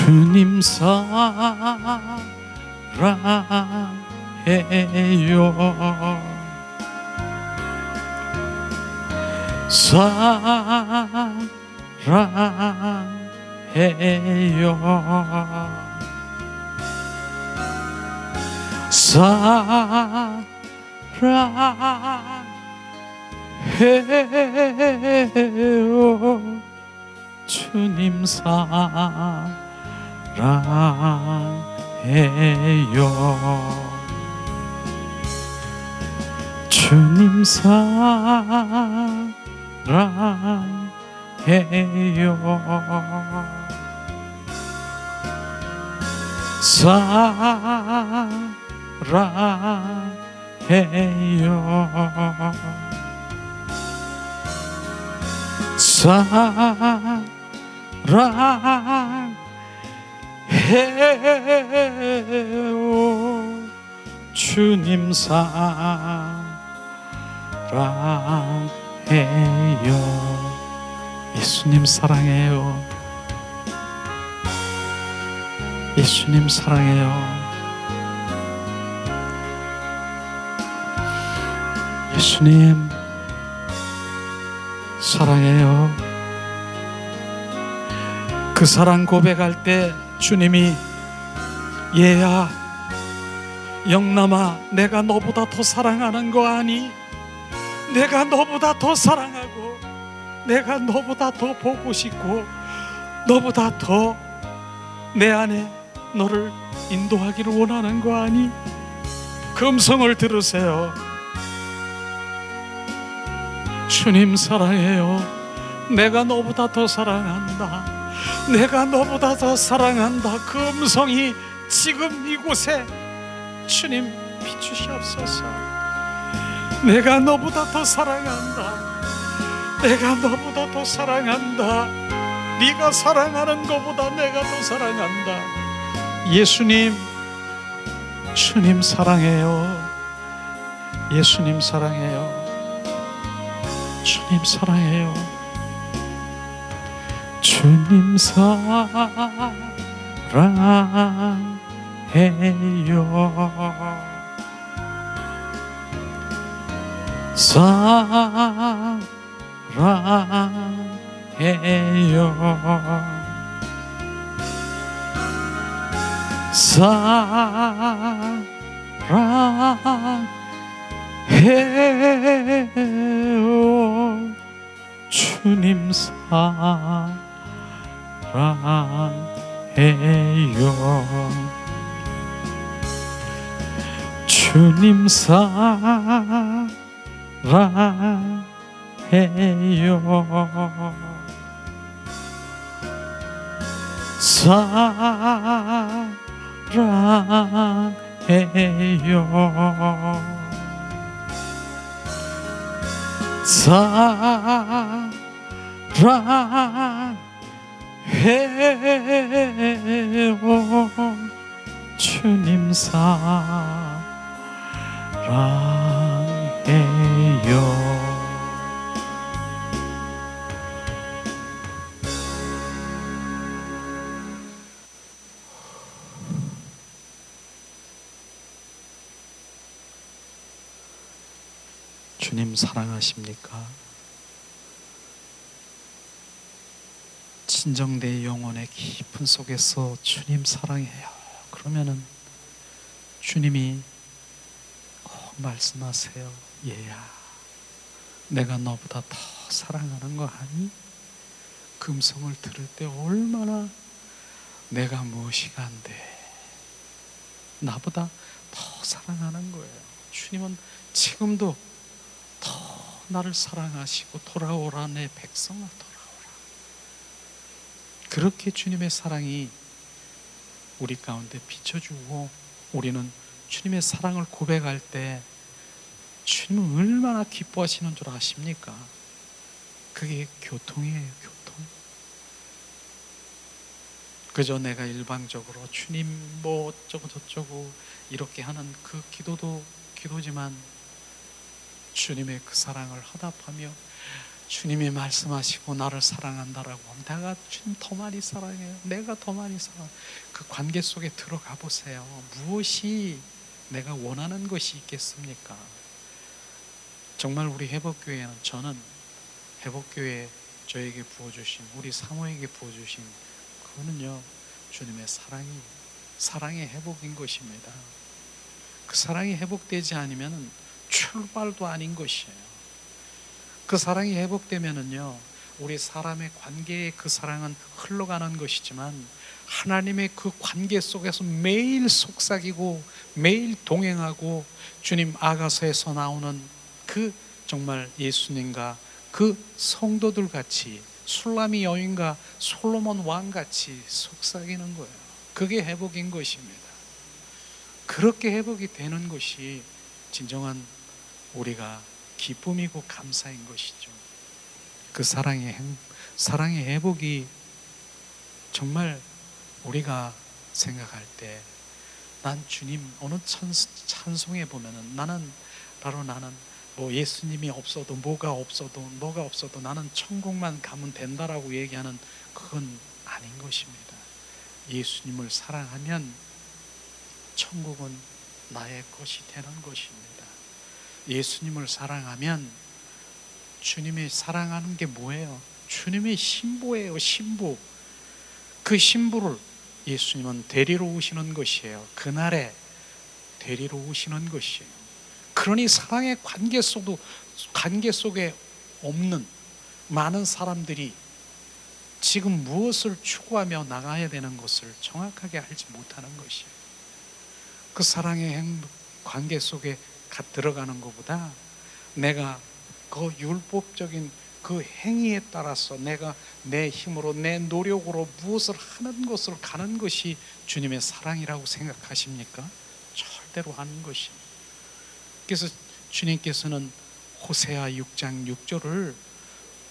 주님 사랑해요. 사랑해요. 주님 사랑해요. 주님 사랑해요. 사랑해요. 주님 사랑해요. 예수님 사랑해요. 예수님 사랑해요. 예수님 사랑해요. 그 사랑 고백할 때 주님이 얘야, 영남아, 내가 너보다 더 사랑하는 거 아니? 내가 너보다 더 사랑하고 내가 너보다 더 보고 싶고 너보다 더 내 안에 너를 인도하기를 원하는 거 아니? 그 음성을 들으세요. 주님 사랑해요. 내가 너보다 더 사랑한다. 내가 너보다 더 사랑한다. 그 음성이 지금 이곳에 주님 비추시옵소서. 내가 너보다 더 사랑한다. 내가 너보다 더 사랑한다. 네가 사랑하는 것보다 내가 더 사랑한다. 예수님, 주님 사랑해요. 예수님 사랑해요. 주님 사랑해요. 주님 사랑해요. 사랑해요. 사랑해요. 주님 사랑해요. 주님 사랑해요. 사랑해요. 사랑해요. 주님 사랑해요. 주님 사랑하십니까? 진정 내 영혼의 깊은 속에서 주님 사랑해요. 그러면은 주님이 말씀하세요. 얘야, 내가 너보다 더 사랑하는 거 아니? 그 음성을 들을 때 얼마나 내가 무엇이가 안 돼. 나보다 더 사랑하는 거예요. 주님은 지금도 더 나를 사랑하시고 돌아오라 내 백성아 돌아오라. 그렇게 주님의 사랑이 우리 가운데 비춰주고 우리는 주님의 사랑을 고백할 때 주님은 얼마나 기뻐하시는 줄 아십니까? 그게 교통이에요. 교통. 그저 내가 일방적으로 주님 뭐 어쩌고 저쩌고 이렇게 하는 그 기도도 기도지만 주님의 그 사랑을 화답하며 주님이 말씀하시고 나를 사랑한다라고 하면 내가 주님 더 많이 사랑해요. 내가 더 많이 사랑해요. 그 관계 속에 들어가 보세요. 무엇이 내가 원하는 것이 있겠습니까? 정말 우리 회복교회는, 저는 회복교회 저에게 부어주신, 우리 사모에게 부어주신 그거는요, 주님의 사랑의 회복인 것입니다. 그 사랑이 회복되지 않으면 출발도 아닌 것이에요. 그 사랑이 회복되면은요, 우리 사람의 관계에 그 사랑은 흘러가는 것이지만 하나님의 그 관계 속에서 매일 속삭이고 매일 동행하고 주님 아가서에서 나오는 그 정말 예수님과 그 성도들 같이, 술라미 여인과 솔로몬 왕 같이 속삭이는 거예요. 그게 회복인 것입니다. 그렇게 회복이 되는 것이 진정한 우리가 기쁨이고 감사인 것이죠. 그 사랑의 회복이 정말 우리가 생각할 때, 난 주님 어느 찬송에 보면은 나는 뭐 예수님이 없어도 뭐가 없어도 나는 천국만 가면 된다라고 얘기하는, 그건 아닌 것입니다. 예수님을 사랑하면 천국은 나의 것이 되는 것입니다. 예수님을 사랑하면, 주님이 사랑하는 게 뭐예요? 주님의 신부예요. 신부. 그 신부를 예수님은 데리러 오시는 것이에요. 그날에 데리러 오시는 것이에요. 그러니 사랑의 관계 속에 없는 많은 사람들이 지금 무엇을 추구하며 나가야 되는 것을 정확하게 알지 못하는 것이에요. 그 사랑의 관계 속에 들어가는 것보다 내가 그 율법적인 그 행위에 따라서 내가 내 힘으로, 내 노력으로 무엇을 하는 것을 가는 것이 주님의 사랑이라고 생각하십니까? 절대로 하는 것입니다. 그래서 주님께서는 호세아 6장 6절을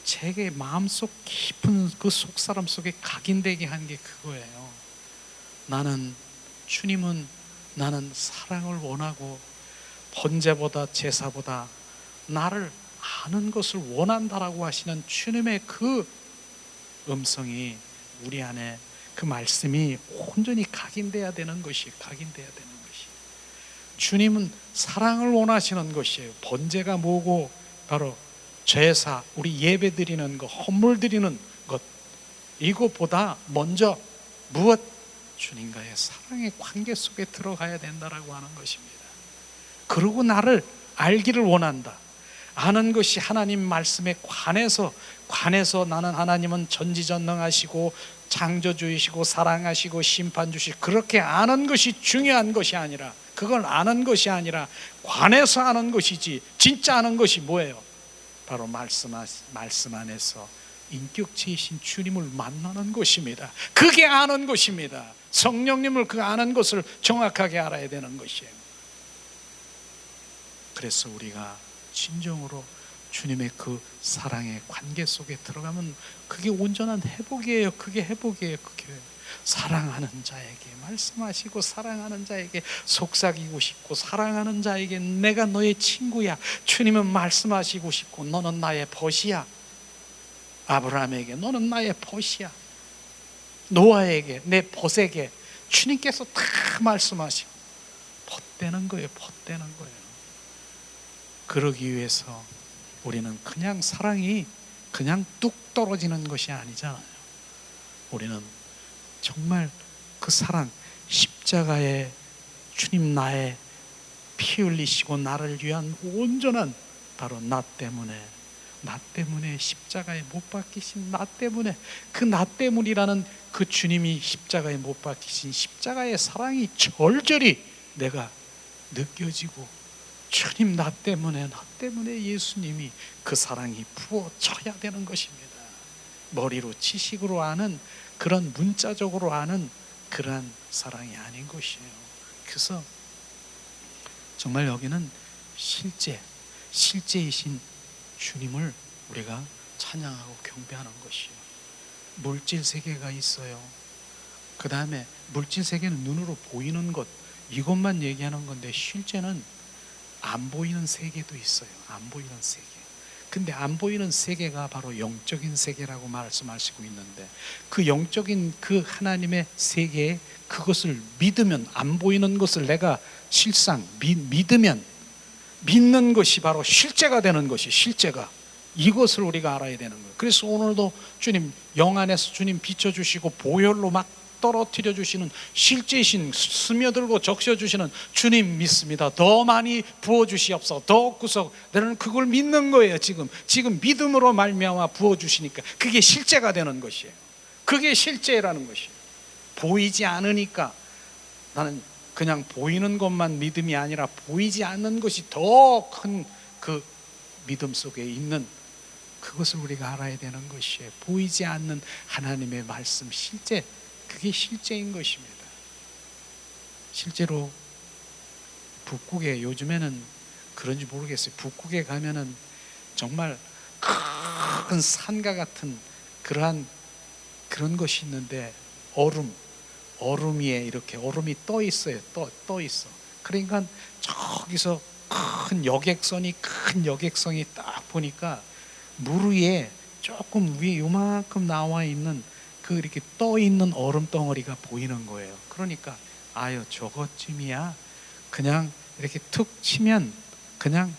제게 마음속 깊은 그 속사람 속에 각인되게 한 게 그거예요. 주님은 나는 사랑을 원하고 번제보다 제사보다 나를 아는 것을 원한다라고 하시는 주님의 그 음성이 우리 안에, 그 말씀이 온전히 각인돼야 되는 것이. 주님은 사랑을 원하시는 것이에요. 번제가 뭐고, 바로 제사, 우리 예배 드리는 것, 헌물 드리는 것, 이것보다 먼저 무엇? 주님과의 사랑의 관계 속에 들어가야 된다라고 하는 것입니다. 그리고 나를 알기를 원한다. 아는 것이 하나님 말씀에 관해서 나는 하나님은 전지전능하시고 창조주이시고 사랑하시고 심판주시고, 그렇게 아는 것이 중요한 것이 아니라, 그걸 아는 것이 아니라 관해서 아는 것이지, 진짜 아는 것이 뭐예요? 바로 말씀 안에서 인격체이신 주님을 만나는 것입니다. 그게 아는 것입니다. 성령님을 그 아는 것을 정확하게 알아야 되는 것이에요. 그래서 우리가 진정으로 주님의 그 사랑의 관계 속에 들어가면 그게 온전한 회복이에요. 그게 사랑하는 자에게 말씀하시고, 사랑하는 자에게 속삭이고 싶고, 사랑하는 자에게 내가 너의 친구야, 주님은 말씀하시고 싶고, 너는 나의 벗이야. 아브라함에게 너는 나의 벗이야. 노아에게, 내 벗에게 주님께서 다 말씀하시고, 벗되는 거예요. 그러기 위해서 우리는 그냥 사랑이 그냥 뚝 떨어지는 것이 아니잖아요. 우리는 정말 그 사랑, 십자가에 주님 나의 피 흘리시고 나를 위한 온전한, 바로 나 때문에 십자가에 못 박히신 나 때문에, 그 나 때문이라는 그 주님이 십자가에 못 박히신 십자가의 사랑이 절절히 내가 느껴지고, 주님 나 때문에 예수님이 그 사랑이 부어져야 되는 것입니다. 머리로 지식으로 아는, 그런 문자적으로 아는 그러한 사랑이 아닌 것이에요. 그래서 정말 여기는 실제이신 주님을 우리가 찬양하고 경배하는 것이에요. 물질 세계가 있어요. 그 다음에 물질 세계는 눈으로 보이는 것, 이것만 얘기하는 건데, 실제는 안 보이는 세계도 있어요. 안 보이는 세계. 근데 안 보이는 세계가 바로 영적인 세계라고 말씀하시고 있는데, 그 영적인 그 하나님의 세계에 그것을 믿으면, 안 보이는 것을 내가 실상 믿으면, 믿는 것이 바로 실제가 되는 것이, 실제가, 이것을 우리가 알아야 되는 거예요. 그래서 오늘도 주님 영 안에서 주님 비춰주시고 보혈로 막 떨어뜨려 주시는 실제신, 스며들고 적셔주시는 주님 믿습니다. 더 많이 부어주시옵소서. 더 구석, 나는 그걸 믿는 거예요. 지금 믿음으로 말미암아 부어주시니까 그게 실제가 되는 것이에요. 그게 실제라는 것이에요. 보이지 않으니까 나는 그냥 보이는 것만 믿음이 아니라 보이지 않는 것이 더 큰 그 믿음 속에 있는, 그것을 우리가 알아야 되는 것이에요. 보이지 않는 하나님의 말씀, 실제, 그게 실제인 것입니다. 실제로 북극에, 요즘에는 그런지 모르겠어요, 북극에 가면은 정말 큰 산과 같은 그런 것이 있는데, 얼음 위에 이렇게 얼음이 떠 있어요. 떠 있어. 그러니까 저기서 큰 여객선이 딱 보니까 물 위에 조금 위에 요만큼 나와 있는 그 이렇게 떠 있는 얼음 덩어리가 보이는 거예요. 그러니까 아유, 저것쯤이야 그냥 이렇게 툭 치면 그냥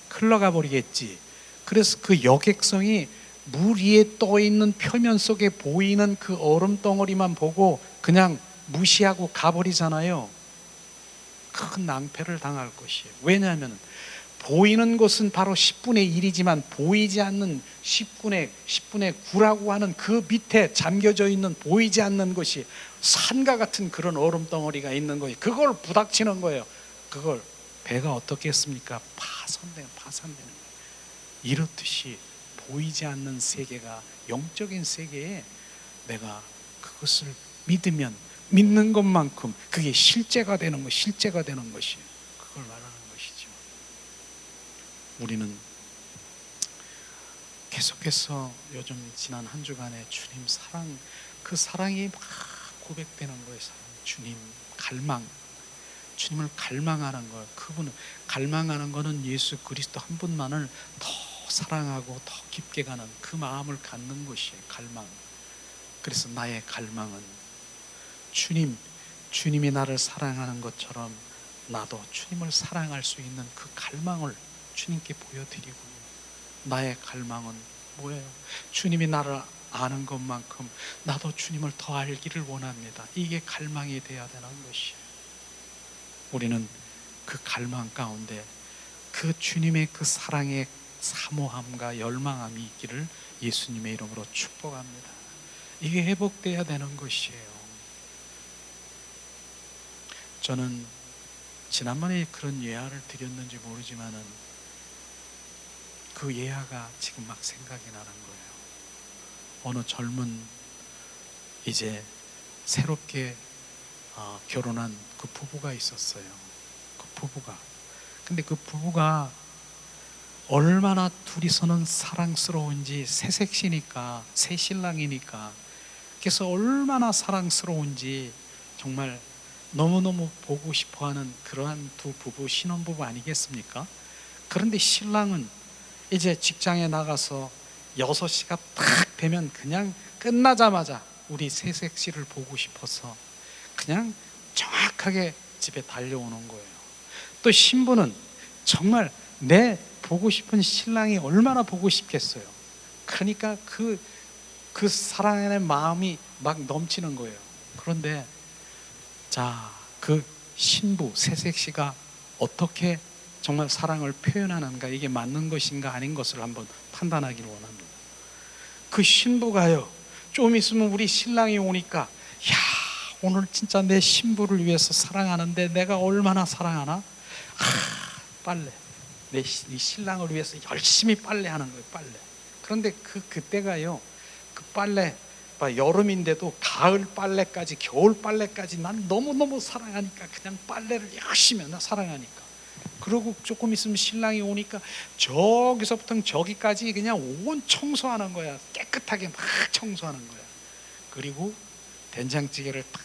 흘러가 버리겠지. 그래서 그 여객선이 물 위에 떠 있는 표면 속에 보이는 그 얼음 덩어리만 보고 그냥 무시하고 가버리잖아요. 큰 낭패를 당할 것이에요. 왜냐하면 보이는 것은 바로 10분의 1이지만 보이지 않는 10분의 9라고 하는 그 밑에 잠겨져 있는, 보이지 않는 것이 산과 같은 그런 얼음 덩어리가 있는 거예요. 그걸 부닥치는 거예요. 그걸 배가 어떻게 했습니까? 파손되는 거예요. 이렇듯이 보이지 않는 세계가, 영적인 세계에 내가 그것을 믿으면 믿는 것만큼 그게 실제가 되는 것, 실제가 되는 것이, 그걸 말하는 것이죠. 우리는 계속해서 요즘 지난 한 주간에 주님 사랑, 그 사랑이 막 고백되는 거예요. 주님 갈망, 주님을 갈망하는 거예요. 그분은 갈망하는 거는 예수 그리스도 한 분만을 더 사랑하고 더 깊게 가는 그 마음을 갖는 것이에요. 갈망. 그래서 나의 갈망은 주님이 나를 사랑하는 것처럼 나도 주님을 사랑할 수 있는 그 갈망을 주님께 보여드리고, 나의 갈망은 뭐예요? 주님이 나를 아는 것만큼 나도 주님을 더 알기를 원합니다. 이게 갈망이 되어야 되는 것이에요. 우리는 그 갈망 가운데 그 주님의 그 사랑의 사모함과 열망함이 있기를 예수님의 이름으로 축복합니다. 이게 회복되어야 되는 것이에요. 저는 지난번에 그런 예화를 드렸는지 모르지만은 그 예화가 지금 막 생각이 나는 거예요. 어느 젊은 이제 새롭게 결혼한 그 부부가 있었어요. 근데 그 부부가 얼마나 둘이서는 사랑스러운지, 새색시니까, 새신랑이니까, 그래서 얼마나 사랑스러운지 정말 너무너무 보고 싶어하는 그러한 두 부부, 신혼부부 아니겠습니까? 그런데 신랑은 이제 직장에 나가서 6시가 딱 되면 그냥 끝나자마자 우리 새색시를 보고 싶어서 그냥 정확하게 집에 달려오는 거예요. 또 신부는 정말 내 보고 싶은 신랑이 얼마나 보고 싶겠어요. 그러니까 그 사랑의 마음이 막 넘치는 거예요. 그런데 자, 그 신부 새색시가 어떻게 정말 사랑을 표현하는가, 이게 맞는 것인가 아닌 것을 한번 판단하기를 원합니다. 그 신부가요, 좀 있으면 우리 신랑이 오니까, 야, 오늘 진짜 내 신부를 위해서 사랑하는데 내가 얼마나 사랑하나? 빨래, 내 신랑을 위해서 열심히 빨래하는 거예요. 빨래. 그런데 그때가요, 그 빨래, 여름인데도 가을 빨래까지, 겨울 빨래까지 난 너무너무 사랑하니까 그냥 빨래를 열심히 나 사랑하니까. 그러고 조금 있으면 신랑이 오니까 저기서부터 저기까지 그냥 온 청소하는 거야. 깨끗하게 막 청소하는 거야. 그리고 된장찌개를 딱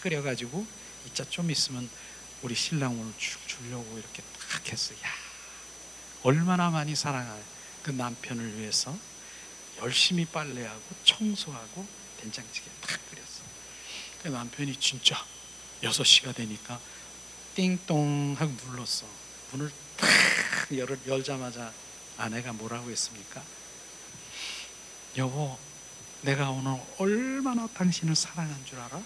끓여가지고 이자 좀 있으면 우리 신랑 오늘 쭉 주려고 이렇게 딱 했어. 야, 얼마나 많이 사랑해. 그 남편을 위해서 열심히 빨래하고 청소하고 된장찌개 딱 끓였어. 그 남편이 진짜 6시가 되니까 띵동 하고 눌렀어. 문을 딱 열자마자 아내가 뭐라고 했습니까? 여보, 내가 오늘 얼마나 당신을 사랑한 줄 알아?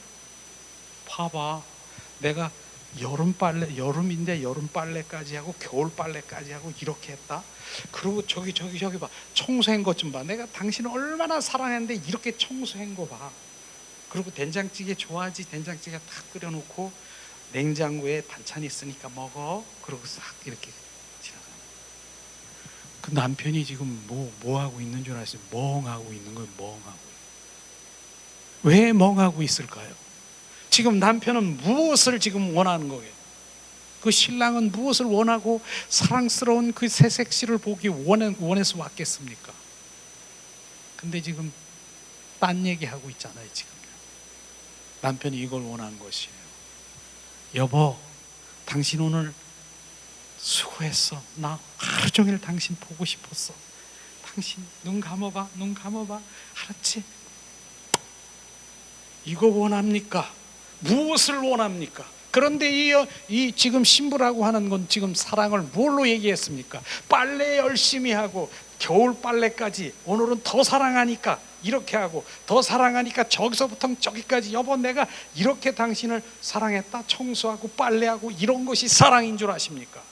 봐봐, 내가 여름인데 여름 빨래까지 하고 겨울 빨래까지 하고 이렇게 했다. 그리고 저기 봐, 청소한 것 좀 봐. 내가 당신을 얼마나 사랑했는데 이렇게 청소한 거 봐. 그리고 된장찌개 좋아하지? 된장찌개 딱 끓여놓고 냉장고에 반찬 있으니까 먹어. 그리고 싹 이렇게 지나가. 그 남편이 지금 뭐 하고 있는 줄 아세요? 멍하고 있는 거예요. 멍하고. 왜 멍하고 있을까요? 지금 남편은 무엇을 지금 원하는 거예요? 그 신랑은 무엇을 원하고 사랑스러운 그 새색시를 보기 원해서 왔겠습니까? 근데 지금 딴 얘기하고 있잖아요. 지금 남편이 이걸 원한 것이에요. 여보, 당신 오늘 수고했어. 나 하루 종일 당신 보고 싶었어. 당신 눈 감아봐. 알았지? 이거 원합니까? 무엇을 원합니까? 그런데 이 지금 신부라고 하는 건 지금 사랑을 뭘로 얘기했습니까? 빨래 열심히 하고 겨울 빨래까지 오늘은 더 사랑하니까 이렇게 하고 더 사랑하니까 저기서부터 저기까지 여보 내가 이렇게 당신을 사랑했다. 청소하고 빨래하고 이런 것이 사랑인 줄 아십니까?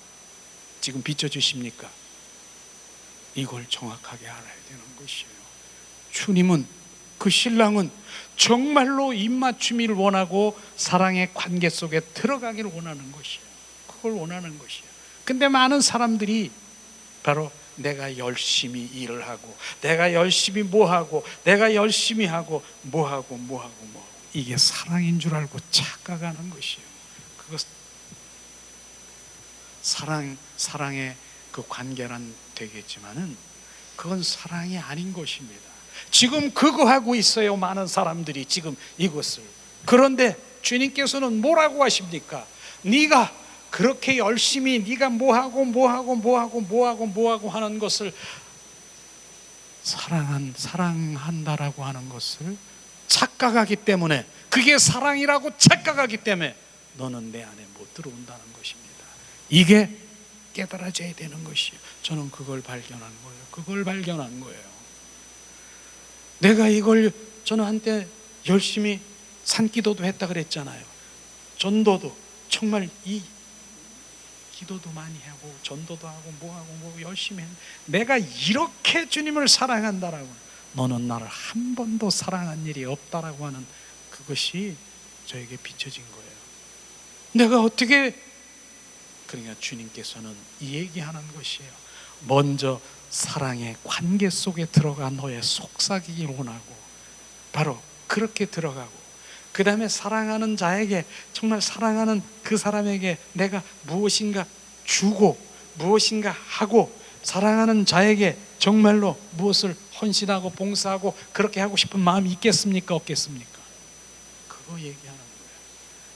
지금 비춰주십니까? 이걸 정확하게 알아야 되는 것이에요. 주님은 그 신랑은 정말로 입맞춤을 원하고 사랑의 관계 속에 들어가기를 원하는 것이에요. 그걸 원하는 것이에요. 근데 많은 사람들이 바로 내가 열심히 일을 하고 내가 열심히 뭐하고 내가 열심히 하고 뭐하고 이게 사랑인 줄 알고 착각하는 것이에요. 그것 사랑의 그 관계란 되겠지만은 그건 사랑이 아닌 것입니다. 지금 그거 하고 있어요. 많은 사람들이 지금 이것을. 그런데 주님께서는 뭐라고 하십니까? 네가 그렇게 열심히 네가 뭐하고 하는 것을 사랑한다라고 하는 것을 착각하기 때문에, 그게 사랑이라고 착각하기 때문에 너는 내 안에 못 들어온다는 것입니다. 이게 깨달아져야 되는 것이에요. 저는 그걸 발견한 거예요. 내가 이걸 저는 한때 열심히 산기도도 했다 그랬잖아요. 전도도 정말 이 기도도 많이 하고 전도도 하고 뭐 열심히 했는데 내가 이렇게 주님을 사랑한다라고, 너는 나를 한 번도 사랑한 일이 없다라고 하는 그것이 저에게 비춰진 거예요. 내가 어떻게, 그러니까 주님께서는 이 얘기하는 것이에요. 먼저 사랑의 관계 속에 들어가 너의 속삭이기를 원하고 바로 그렇게 들어가고, 그 다음에 사랑하는 자에게, 정말 사랑하는 그 사람에게 내가 무엇인가 주고 무엇인가 하고, 사랑하는 자에게 정말로 무엇을 헌신하고 봉사하고 그렇게 하고 싶은 마음이 있겠습니까? 없겠습니까? 그거 얘기하는 거예요.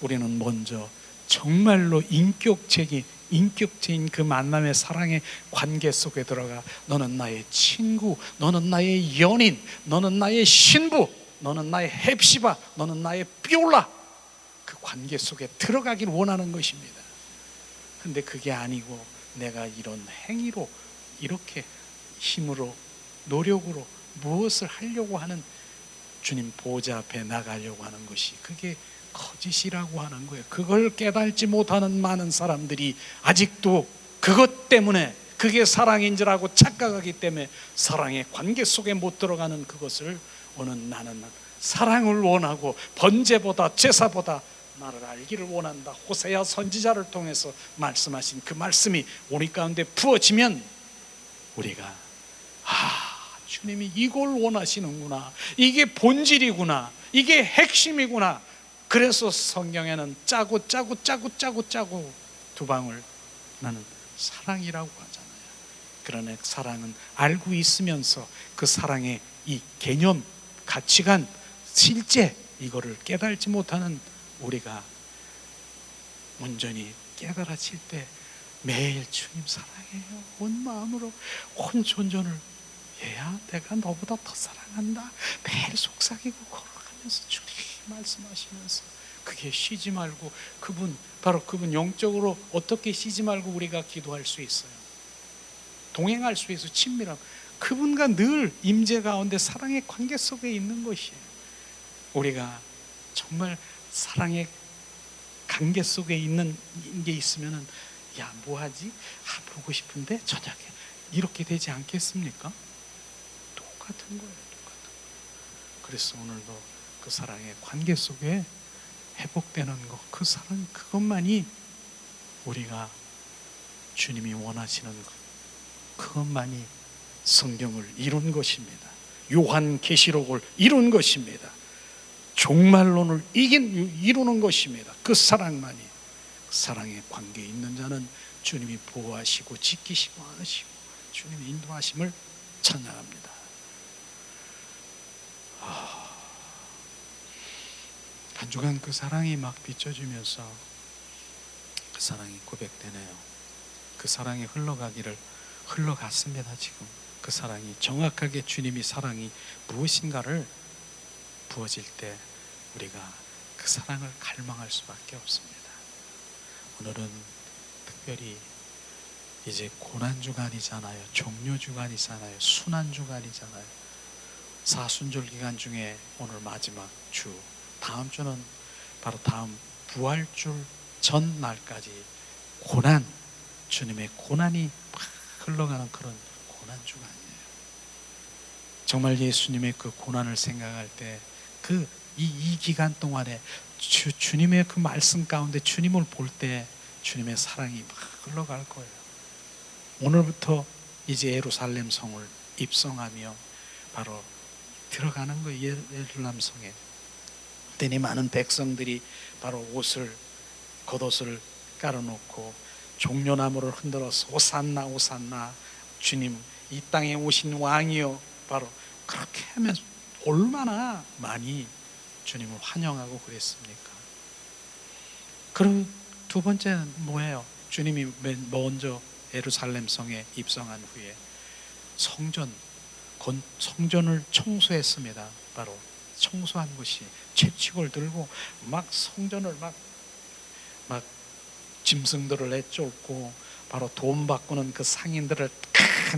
우리는 먼저 정말로 인격체인 그 만남의 사랑의 관계 속에 들어가 너는 나의 친구, 너는 나의 연인, 너는 나의 신부, 너는 나의 헵시바, 너는 나의 삐올라, 그 관계 속에 들어가길 원하는 것입니다. 근데 그게 아니고 내가 이런 행위로 이렇게 힘으로 노력으로 무엇을 하려고 하는, 주님 보좌 앞에 나가려고 하는 것이 그게 거짓이라고 하는 거예요. 그걸 깨달지 못하는 많은 사람들이 아직도 그것 때문에 그게 사랑인 줄 알고 착각하기 때문에 사랑의 관계 속에 못 들어가는 그것을, 오늘 나는 사랑을 원하고 번제보다 제사보다 나를 알기를 원한다. 호세아 선지자를 통해서 말씀하신 그 말씀이 우리 가운데 부어지면 우리가 주님이 이걸 원하시는구나, 이게 본질이구나, 이게 핵심이구나. 그래서 성경에는 짜고 두 방울 나는 사랑이라고 하잖아요. 그러나 사랑은 알고 있으면서 그 사랑의 이 개념, 가치관, 실제 이거를 깨달지 못하는 우리가 온전히 깨달아질 때 매일 주님 사랑해요. 온 마음으로 온 존전을 얘야 내가 너보다 더 사랑한다. 매일 속삭이고 걸어가면서 주님 말씀하시면서 그게 쉬지 말고 바로 그분 영적으로 어떻게 쉬지 말고 우리가 기도할 수 있어요? 동행할 수 있어. 친밀함. 그분과 늘 임재 가운데 사랑의 관계 속에 있는 것이에요. 우리가 정말 사랑의 관계 속에 있는 게 있으면은 야 뭐하지? 보고 싶은데 저녁에 이렇게 되지 않겠습니까? 똑같은 거예요. 그래서 오늘도 그 사랑의 관계 속에 회복되는 것, 그 사랑 그것만이 우리가 주님이 원하시는 것, 그것만이 성경을 이룬 것입니다. 요한계시록을 이룬 것입니다. 종말론을 이루는 것입니다. 그 사랑만이. 사랑의 관계에 있는 자는 주님이 보호하시고 지키시고 하시고 주님의 인도하심을 찬양합니다. 한 주간 그 사랑이 막 비춰지면서 그 사랑이 고백되네요. 그 사랑이 흘러갔습니다. 지금 그 사랑이 정확하게 주님이 사랑이 무엇인가를 부어질 때 우리가 그 사랑을 갈망할 수밖에 없습니다. 오늘은 특별히 이제 고난주간이잖아요. 종료주간이잖아요. 순환주간이잖아요. 사순절 기간 중에 오늘 마지막 주, 다음 주는 바로 다음 부활절 전날까지 주님의 고난이 막 흘러가는 그런 고난주간이에요. 정말 예수님의 그 고난을 생각할 때 이 기간 동안에 주님의 그 말씀 가운데 주님을 볼 때 주님의 사랑이 막 흘러갈 거예요. 오늘부터 이제 예루살렘 성을 입성하며 바로 들어가는 거예요. 예루살렘 성에. 그때니 많은 백성들이 바로 겉옷을 깔아놓고 종려나무를 흔들어서 오산나 오산나 주님 이 땅에 오신 왕이요, 바로 그렇게 하면서 얼마나 많이 주님을 환영하고 그랬습니까? 그리고 두 번째는 뭐예요? 주님이 먼저 예루살렘 성에 입성한 후에 성전을 청소했습니다. 바로 청소한 것이 채찍을 들고 막 성전을 막 짐승들을 내쫓고 바로 돈 바꾸는 그 상인들을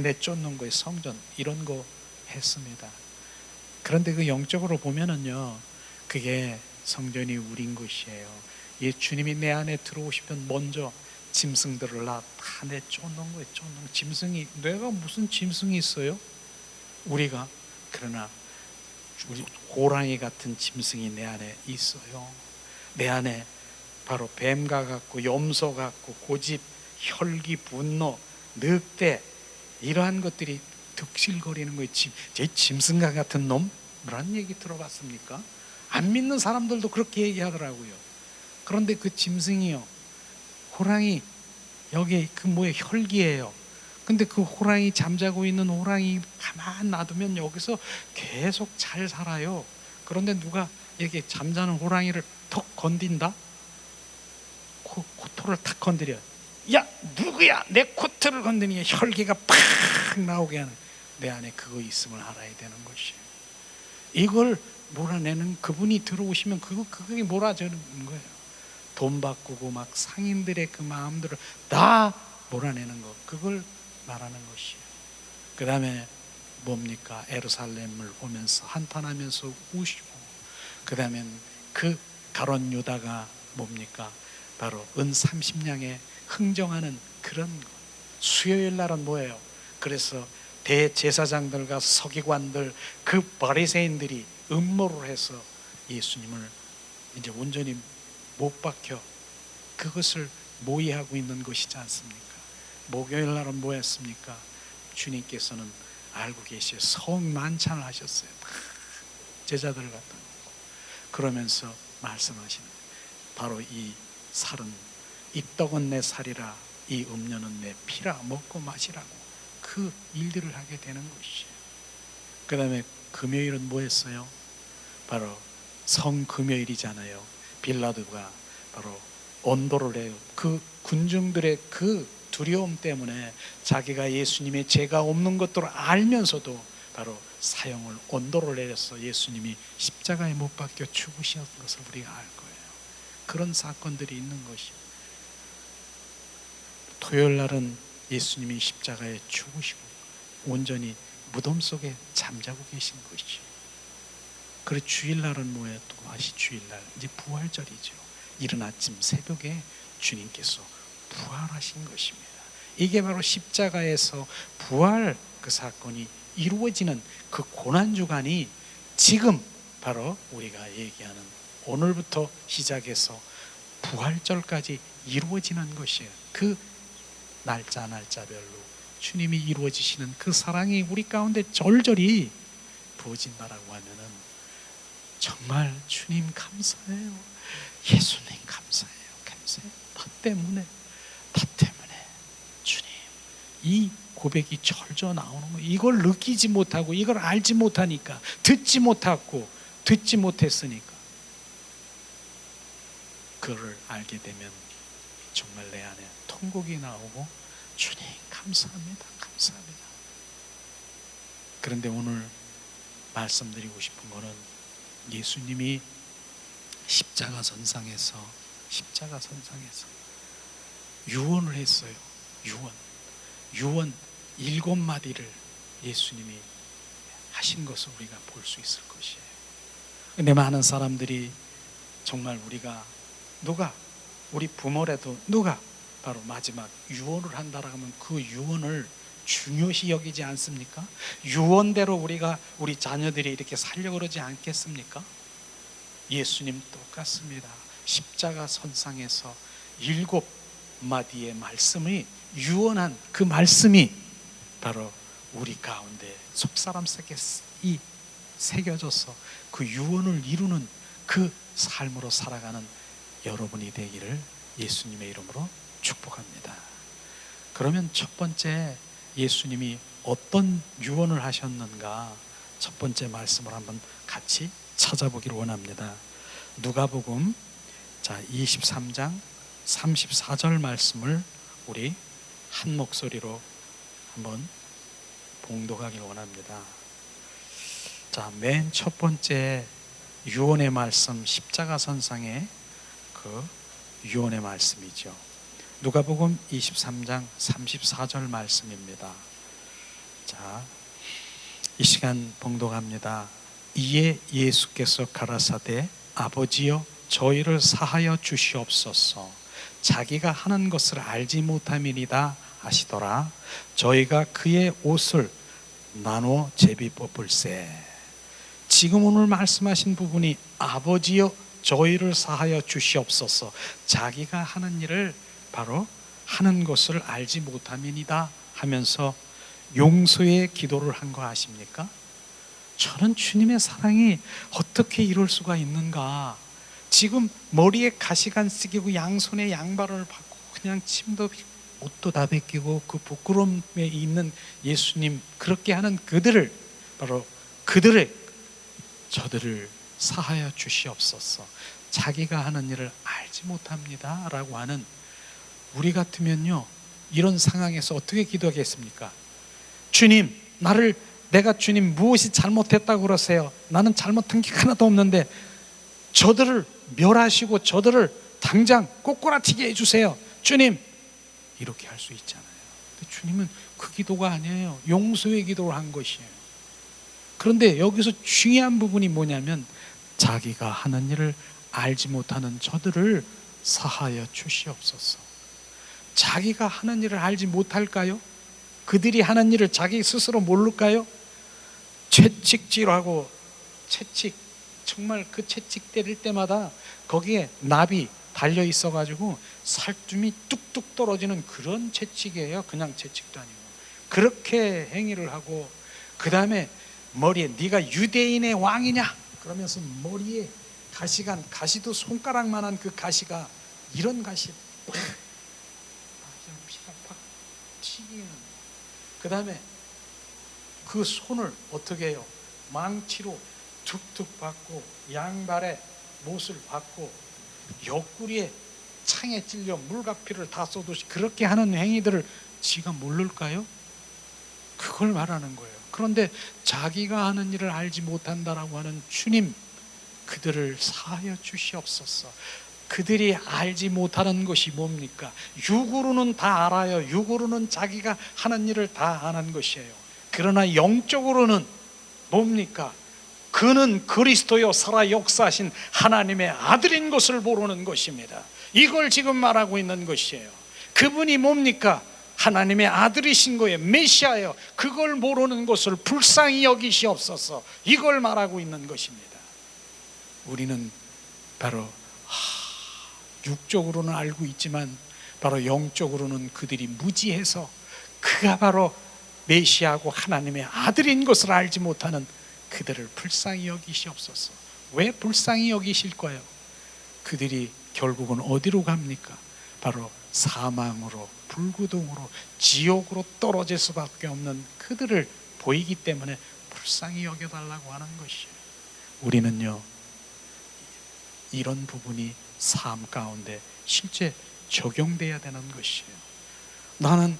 내쫓는 거예요. 성전 이런 거 했습니다. 그런데 그 영적으로 보면은요, 그게 성전이 우린 것이에요. 주님이 내 안에 들어오시면 먼저 짐승들을 다 내쫓는 거예요. 짐승이, 내가 무슨 짐승이 있어요? 우리가. 그러나 우리 호랑이 같은 짐승이 내 안에 있어요. 내 안에 바로 뱀과 같고 염소 같고 고집, 혈기, 분노, 늑대 이러한 것들이 득실거리는 거예요. 제 짐승과 같은 놈? 뭐란 얘기 들어봤습니까? 안 믿는 사람들도 그렇게 얘기하더라고요. 그런데 그 짐승이요, 호랑이, 여기 혈기예요. 근데 그 호랑이, 잠자고 있는 호랑이 가만 놔두면 여기서 계속 잘 살아요. 그런데 누가 이렇게 잠자는 호랑이를 톡 건든다? 코털을 탁 건드려. 야, 누구야? 내 코털을 건드니 혈기가 팍 나오게 하는, 내 안에 그거 있음을 알아야 되는 것이에요. 이걸 몰아내는, 그분이 들어오시면 그게 몰아주는 거예요. 돈 바꾸고 막 상인들의 그 마음들을 다 몰아내는 거, 그걸 말하는 것이에요. 그 다음에 뭡니까? 예루살렘을 보면서 한탄하면서 우시고, 그 다음에 그 가룟 유다가 뭡니까? 바로 은 30냥에 흥정하는 그런 것. 수요일 날은 뭐예요? 그래서 대제사장들과 서기관들, 그 바리새인들이 음모를 해서 예수님을 이제 온전히 못 박혀 그것을 모의하고 있는 것이지 않습니까? 목요일 날은 뭐 했습니까? 주님께서는 알고 계시요 성만찬을 하셨어요. 제자들 갖다 놓고 그러면서 말씀하시는, 바로 이 살은, 이 떡은 내 살이라 이 음료는 내 피라, 먹고 마시라고 그 일들을 하게 되는 것이에요. 그 다음에 금요일은 뭐 했어요? 바로 성금요일이잖아요. 빌라도가 바로 언도를 해요. 그 군중들의 그 두려움 때문에 자기가 예수님의 죄가 없는 것들을 알면서도 바로 사형을 온도를 내려서 예수님이 십자가에 못 박혀 죽으신 것을 우리가 알 거예요. 그런 사건들이 있는 것이요. 토요일 날은 예수님이 십자가에 죽으시고 온전히 무덤 속에 잠자고 계신 것이요. 그리고 주일날은 뭐예요? 또 다시 주일날 이제 부활절이죠. 이른 아침 새벽에 주님께서 부활하신 것입니다. 이게 바로 십자가에서 부활 그 사건이 이루어지는 그 고난주간이 지금 바로 우리가 얘기하는 오늘부터 시작해서 부활절까지 이루어지는 것이에요. 그 날짜별로 주님이 이루어지시는 그 사랑이 우리 가운데 절절히 부어진다라고 하면은 정말 주님 감사해요. 예수님 감사해요. 나 때문에 주님, 이 고백이 절저 나오는 거예요. 이걸 느끼지 못하고 이걸 알지 못하니까, 듣지 못했으니까 그걸 알게 되면 정말 내 안에 통곡이 나오고 주님 감사합니다. 그런데 오늘 말씀드리고 싶은 거는 예수님이 십자가 선상에서 유언을 했어요. 유언 7마디를 예수님이 하신 것을 우리가 볼 수 있을 것이에요. 근데 많은 사람들이 정말 우리 부모라도 누가 바로 마지막 유언을 한다라고 하면 그 유언을 중요시 여기지 않습니까? 유언대로 우리 자녀들이 이렇게 살려고 그러지 않겠습니까? 예수님 똑같습니다. 십자가 선상에서 7마디의 말씀이 유언한 그 말씀이 바로 우리 가운데 속사람 속에 새겨져서 그 유언을 이루는 그 삶으로 살아가는 여러분이 되기를 예수님의 이름으로 축복합니다. 그러면 첫 번째 예수님이 어떤 유언을 하셨는가 첫 번째 말씀을 한번 같이 찾아보기를 원합니다. 누가복음 23장 34절 말씀을 우리 한 목소리로 한번 봉독하기를 원합니다. 맨 첫 번째 유언의 말씀, 십자가 선상의 그 유언의 말씀이죠. 누가복음 23장 34절 말씀입니다. 이 시간 봉독합니다. 이에 예수께서 가라사대 아버지여 저희를 사하여 주시옵소서. 자기가 하는 것을 알지 못함이니이다 하시더라. 저희가 그의 옷을 나누어 제비 뽑을세. 지금 오늘 말씀하신 부분이 아버지여 저희를 사하여 주시옵소서. 자기가 하는 일을 바로 하는 것을 알지 못함이니이다 하면서 용서의 기도를 한 거 아십니까? 저는 주님의 사랑이 어떻게 이럴 수가 있는가. 지금 머리에 가시관 쓰기고 양손에 양발을 받고 그냥 침도 옷도 다 벗기고 그 부끄러움에 있는 예수님, 그렇게 하는 그들을 바로 저들을 사하여 주시옵소서. 자기가 하는 일을 알지 못합니다 라고 하는 우리 같으면요 이런 상황에서 어떻게 기도하겠습니까? 주님, 내가 주님 무엇이 잘못했다고 그러세요? 나는 잘못한 게 하나도 없는데 저들을 멸하시고 저들을 당장 꼬꾸라치게 해주세요. 주님, 이렇게 할 수 있잖아요. 근데 주님은 그 기도가 아니에요. 용서의 기도를 한 것이에요. 그런데 여기서 중요한 부분이 뭐냐면 자기가 하는 일을 알지 못하는 저들을 사하여 주시옵소서. 자기가 하는 일을 알지 못할까요? 그들이 하는 일을 자기 스스로 모를까요? 채찍질하고 정말 그 채찍 때릴 때마다 거기에 납이 달려 있어가지고 살점이 뚝뚝 떨어지는 그런 채찍이에요. 그냥 채찍도 아니고 그렇게 행위를 하고, 그 다음에 머리에 네가 유대인의 왕이냐 그러면서 머리에 가시도 손가락만한 그 가시가 이런 가시 팍 피가 팍 튀기는. 그 다음에 그 손을 어떻게 해요? 망치로 툭툭 받고 양발에 못을 받고 옆구리에 창에 찔려 물과 피를 다 쏟듯이 그렇게 하는 행위들을 지가 모를까요? 그걸 말하는 거예요. 그런데 자기가 하는 일을 알지 못한다라고 하는 주님, 그들을 사하여 주시옵소서. 그들이 알지 못하는 것이 뭡니까? 육으로는 다 알아요. 육으로는 자기가 하는 일을 다 아는 것이에요. 그러나 영적으로는 뭡니까? 그는 그리스도요 살아 역사하신 하나님의 아들인 것을 모르는 것입니다. 이걸 지금 말하고 있는 것이에요. 그분이 뭡니까? 하나님의 아들이신 거예요. 메시아예요. 그걸 모르는 것을 불쌍히 여기시옵소서. 이걸 말하고 있는 것입니다. 우리는 바로 육적으로는 알고 있지만 바로 영적으로는 그들이 무지해서 그가 바로 메시아고 하나님의 아들인 것을 알지 못하는 그들을 불쌍히 여기시옵소서. 왜 불쌍히 여기실 거예요? 그들이 결국은 어디로 갑니까? 바로 사망으로, 불구덩으로, 지옥으로 떨어질 수밖에 없는 그들을 보이기 때문에 불쌍히 여겨달라고 하는 것이에요. 우리는요, 이런 부분이 삶 가운데 실제 적용돼야 되는 것이에요. 나는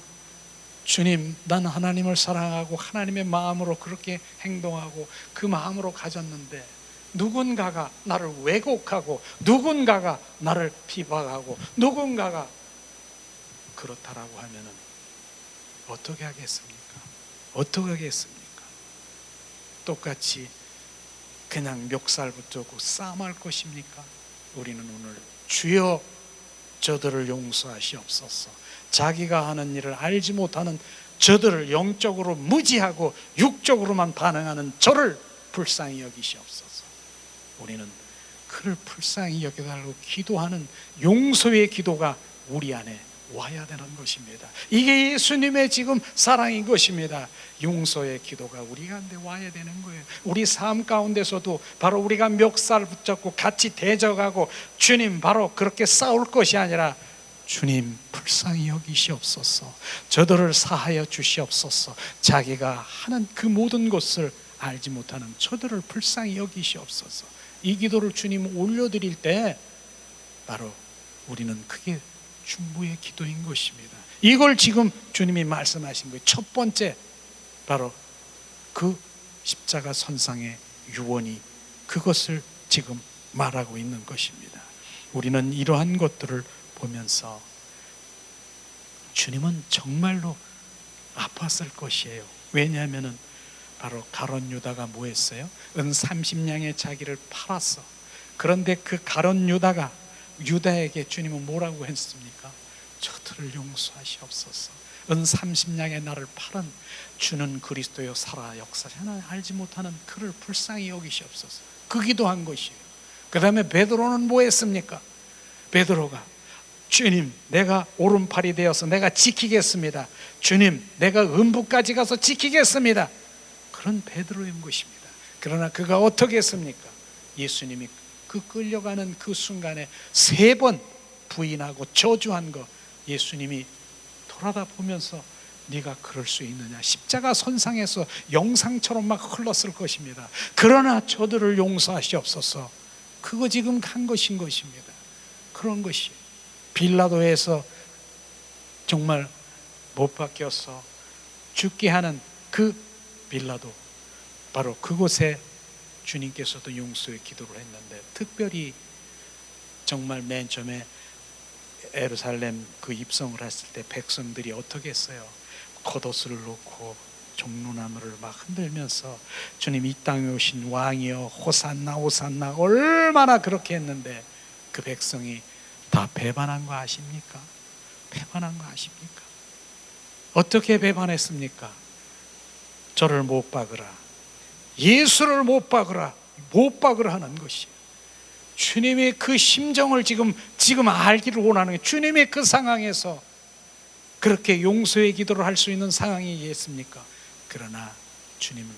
주님, 난 하나님을 사랑하고 하나님의 마음으로 그렇게 행동하고 그 마음으로 가졌는데 누군가가 나를 왜곡하고 누군가가 나를 비방하고 누군가가 그렇다라고 하면은 어떻게 하겠습니까? 어떻게 하겠습니까? 똑같이 그냥 멱살 붙잡고 싸움할 것입니까? 우리는 오늘 주여 저들을 용서하시옵소서. 자기가 하는 일을 알지 못하는 저들을 영적으로 무지하고 육적으로만 반응하는 저를 불쌍히 여기시옵소서. 우리는 그를 불쌍히 여겨달라고 기도하는 용서의 기도가 우리 안에 와야 되는 것입니다. 이게 예수님의 지금 사랑인 것입니다. 용서의 기도가 우리 가운데 와야 되는 거예요. 우리 삶 가운데서도 바로 우리가 멱살 붙잡고 같이 대적하고 주님 바로 그렇게 싸울 것이 아니라 주님 불쌍히 여기시옵소서. 저들을 사하여 주시옵소서. 자기가 하는 그 모든 것을 알지 못하는 저들을 불쌍히 여기시옵소서. 이 기도를 주님 올려드릴 때 바로 우리는 그게 중보의 기도인 것입니다. 이걸 지금 주님이 말씀하신 거예요. 첫 번째 바로 그 십자가 선상의 유언이 그것을 지금 말하고 있는 것입니다. 우리는 이러한 것들을 보면서 주님은 정말로 아팠을 것이에요. 왜냐하면 바로 가룟 유다가 뭐 했어요? 은 30냥의 자기를 팔았어. 그런데 그 가룟 유다가 유다에게 주님은 뭐라고 했습니까? 저들을 용서하시옵소서. 은 30냥의 나를 팔은 주는 그리스도여 살아 역사하나 알지 못하는 그를 불쌍히 여기시옵소서. 그 기도한 것이에요. 그 다음에 베드로는 뭐 했습니까? 베드로가 주님 내가 오른팔이 되어서 내가 지키겠습니다. 주님 내가 음부까지 가서 지키겠습니다. 그런 베드로인 것입니다. 그러나 그가 어떻게 했습니까? 예수님이 그 끌려가는 그 순간에 3번 부인하고 저주한 거 예수님이 돌아다 보면서 네가 그럴 수 있느냐. 십자가 선상에서 영상처럼 막 흘렀을 것입니다. 그러나 저들을 용서하시옵소서. 그거 지금 간 것인 것입니다. 그런 것이 빌라도에서 정말 못 박혀서 죽게 하는 그 빌라도 바로 그곳에 주님께서도 용서의 기도를 했는데 특별히 정말 맨 처음에 예루살렘 그 입성을 했을 때 백성들이 어떻게 했어요? 겉옷을 놓고 종로나무를 막 흔들면서 주님 이 땅에 오신 왕이여 호산나 호산나 얼마나 그렇게 했는데 그 백성이 다 배반한 거 아십니까? 배반한 거 아십니까? 어떻게 배반했습니까? 저를 못 박으라. 예수를 못 박으라. 못 박으라 하는 것이 주님의 그 심정을 지금 알기를 원하는 거예요. 주님의 그 상황에서 그렇게 용서의 기도를 할 수 있는 상황이 있습니까? 그러나 주님은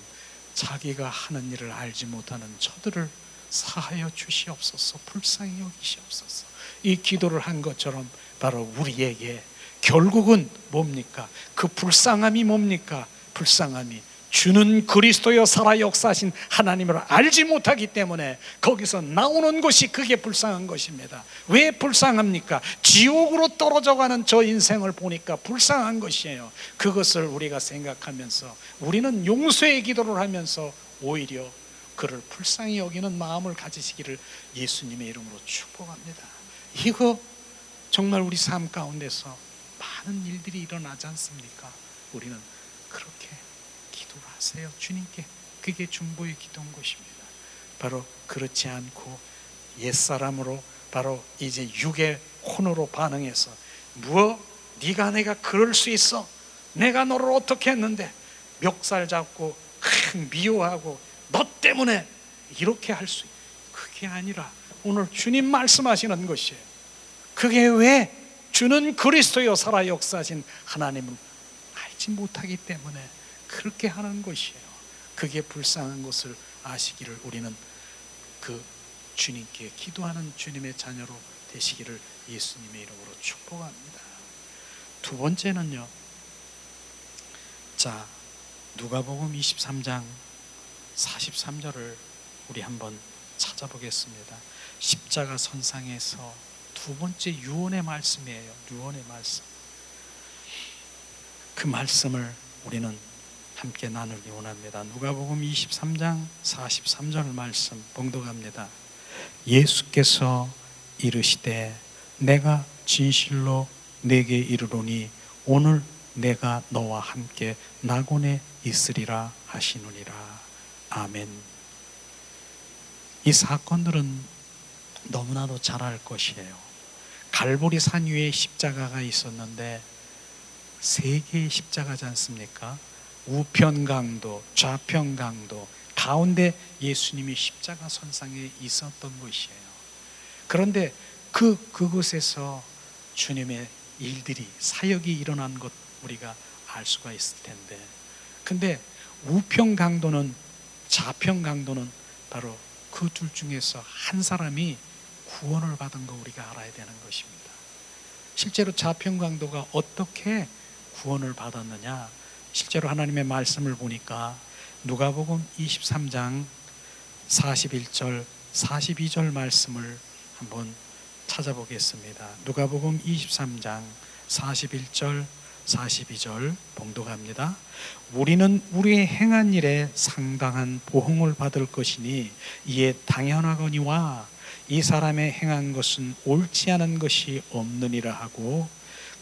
자기가 하는 일을 알지 못하는 저들을 사하여 주시옵소서. 불쌍히 여기시옵소서. 이 기도를 한 것처럼 바로 우리에게 결국은 뭡니까? 그 불쌍함이 뭡니까? 불쌍함이 주는 그리스도여 살아 역사하신 하나님을 알지 못하기 때문에 거기서 나오는 것이 그게 불쌍한 것입니다. 왜 불쌍합니까? 지옥으로 떨어져가는 저 인생을 보니까 불쌍한 것이에요. 그것을 우리가 생각하면서 우리는 용서의 기도를 하면서 오히려 그를 불쌍히 여기는 마음을 가지시기를 예수님의 이름으로 축복합니다. 이거 정말 우리 삶 가운데서 많은 일들이 일어나지 않습니까? 우리는 그렇게 기도를 하세요. 주님께. 그게 중보의 기도인 것입니다. 바로 그렇지 않고 옛사람으로 바로 이제 육의 혼으로 반응해서 네가 내가 그럴 수 있어? 내가 너를 어떻게 했는데? 멱살 잡고 미워하고 너 때문에 이렇게 할 수, 그게 아니라 오늘 주님 말씀하시는 것이에요. 그게 왜? 주는 그리스도여 살아 역사하신 하나님을 알지 못하기 때문에 그렇게 하는 것이에요. 그게 불쌍한 것을 아시기를 우리는 그 주님께 기도하는 주님의 자녀로 되시기를 예수님의 이름으로 축복합니다. 두 번째는요, 자, 누가복음 23장 43절을 우리 한번 찾아보겠습니다. 십자가 선상에서 두 번째 유언의 말씀이에요. 유언의 말씀. 그 말씀을 우리는 함께 나누기 원합니다. 누가복음 23장 43절 말씀 봉독합니다. 예수께서 이르시되 내가 진실로 내게 이르노니 오늘 내가 너와 함께 낙원에 있으리라 하시느니라. 아멘. 이 사건들은 너무나도 잘 알 것이에요. 갈보리 산 위에 십자가가 있었는데 세 개의 십자가지 않습니까? 우편 강도, 좌편 강도, 가운데 예수님이 십자가 선상에 있었던 것이에요. 그런데 그곳에서 주님의 일들이, 사역이 일어난 것 우리가 알 수가 있을 텐데, 근데 우편 강도는, 좌편 강도는 바로 그 둘 중에서 한 사람이 구원을 받은 거 우리가 알아야 되는 것입니다. 실제로 좌편 강도가 어떻게 구원을 받았느냐, 실제로 하나님의 말씀을 보니까 누가복음 23장 41절 42절 말씀을 한번 찾아보겠습니다. 누가복음 23장 41절 42절 봉독합니다. 우리는 우리의 행한 일에 상당한 보응을 받을 것이니 이에 당연하거니와 이 사람의 행한 것은 옳지 않은 것이 없느니라 하고,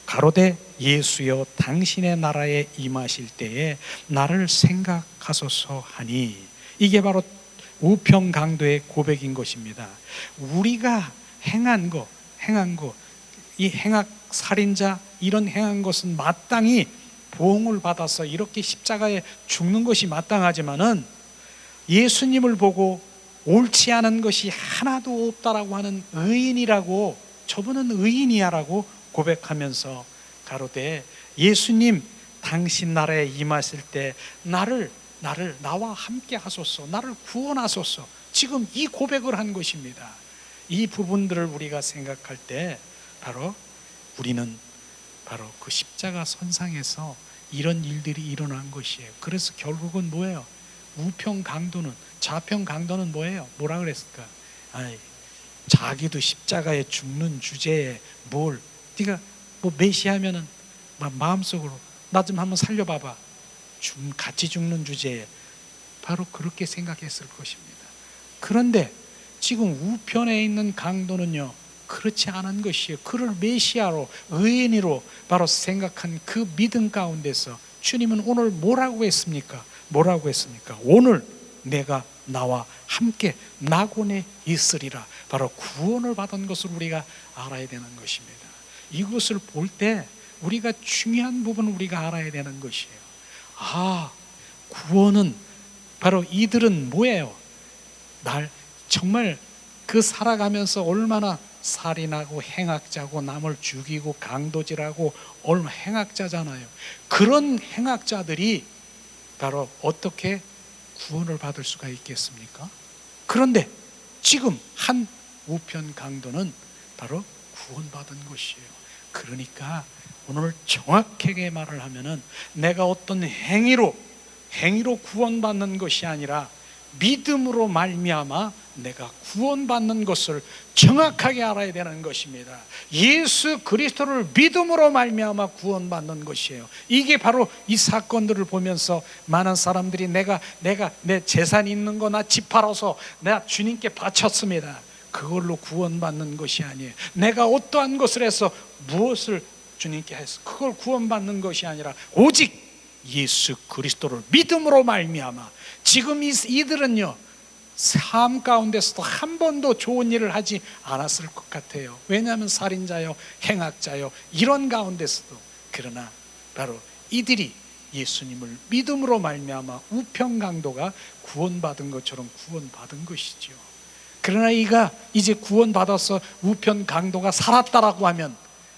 가로되 예수여 당신의 나라에 임하실 때에 나를 생각하소서 하니, 이게 바로 우편 강도의 고백인 것입니다. 우리가 행한 거, 이 행악 살인자 이런 행한 것은 마땅히 보응을 받아서 이렇게 십자가에 죽는 것이 마땅하지만은 예수님을 보고 옳지 않은 것이 하나도 없다라고 하는 의인이라고, 저분은 의인이야라고 고백하면서 가로되 예수님 당신 나라에 임하실 때 나와 함께 하소서, 나를 구원하소서, 지금 이 고백을 한 것입니다. 이 부분들을 우리가 생각할 때 바로 우리는 바로 그 십자가 선상에서 이런 일들이 일어난 것이에요. 그래서 결국은 뭐예요? 우편 강도는, 좌편 강도는 뭐예요? 뭐라 그랬을까? 자기도 십자가에 죽는 주제에 뭘, 네가 뭐 메시아면은 마음속으로 나 좀 한번 살려봐봐, 같이 죽는 주제에, 바로 그렇게 생각했을 것입니다. 그런데 지금 우편에 있는 강도는요, 그렇지 않은 것이에요. 그를 메시아로, 의인으로 바로 생각한 그 믿음 가운데서 주님은 오늘 뭐라고 했습니까? 오늘 내가 나와 함께 낙원에 있으리라. 바로 구원을 받은 것을 우리가 알아야 되는 것입니다. 이것을 볼 때 우리가 중요한 부분을 우리가 알아야 되는 것이에요. 구원은 바로 이들은 뭐예요? 정말 그 살아가면서 얼마나 살인하고 행악자고 남을 죽이고 강도질하고 얼마나 행악자잖아요. 그런 행악자들이 바로 어떻게 구원을 받을 수가 있겠습니까? 그런데 지금 한 우편 강도는 바로 구원받은 것이에요. 그러니까 오늘 정확하게 말을 하면은 내가 어떤 행위로 행위로 구원받는 것이 아니라 믿음으로 말미암아 내가 구원받는 것을 정확하게 알아야 되는 것입니다. 예수 그리스도를 믿음으로 말미암아 구원받는 것이에요. 이게 바로 이 사건들을 보면서 많은 사람들이 내가 내 재산이 있는 거나 집 팔아서 내가 주님께 바쳤습니다. 그걸로 구원받는 것이 아니에요. 내가 어떠한 것을 해서 무엇을 주님께 해서 그걸 구원받는 것이 아니라 오직 예수 그리스도를 믿음으로 말미암아. 지금 이들은요 삶 가운데서도 한 번도 좋은 일을 하지 않았을 것 같아요. 왜냐하면 살인자요, 행악자요, 이런 가운데서도. 그러나 바로 이들이 예수님을 믿음으로 말미암아 우편강도가 구원받은 것처럼 구원받은 것이죠. 그러나 이가 이제 구원받아서 우편강도가 살았다라고 하면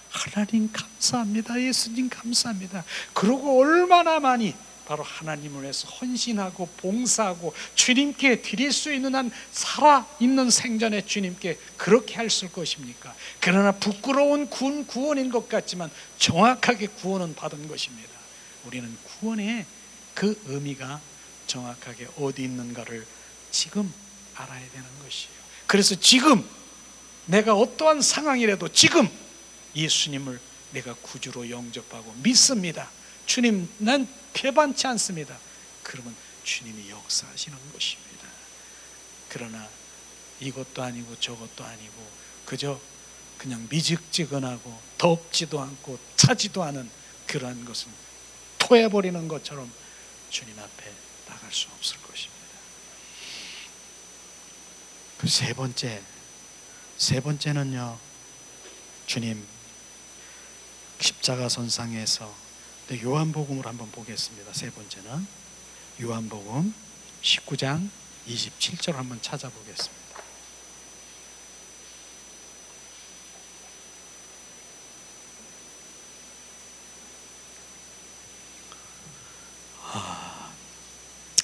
하나님 감사합니다, 예수님 감사합니다. 그러고 얼마나 많이 바로 하나님을 위해서 헌신하고 봉사하고 주님께 드릴 수 있는 한 살아있는 생전에 주님께 그렇게 했을 것입니까? 그러나 부끄러운 구원인 것 같지만 정확하게 구원은 받은 것입니다. 우리는 구원의 그 의미가 정확하게 어디 있는가를 지금 알아야 되는 것이에요. 그래서 지금 내가 어떠한 상황이라도 지금 예수님을 내가 구주로 영접하고 믿습니다. 주님, 난 개반치 않습니다. 그러면 주님이 역사하시는 것입니다. 그러나 이것도 아니고 저것도 아니고 그냥 미직지근하고 덥지도 않고 차지도 않은 그러한 것은 토해버리는 것처럼 주님 앞에 나갈 수 없을 것입니다. 그 세 번째는요, 주님 십자가 선상에서 요한복음을 한번 보겠습니다. 세 번째는 요한복음 19장 27절 한번 찾아보겠습니다.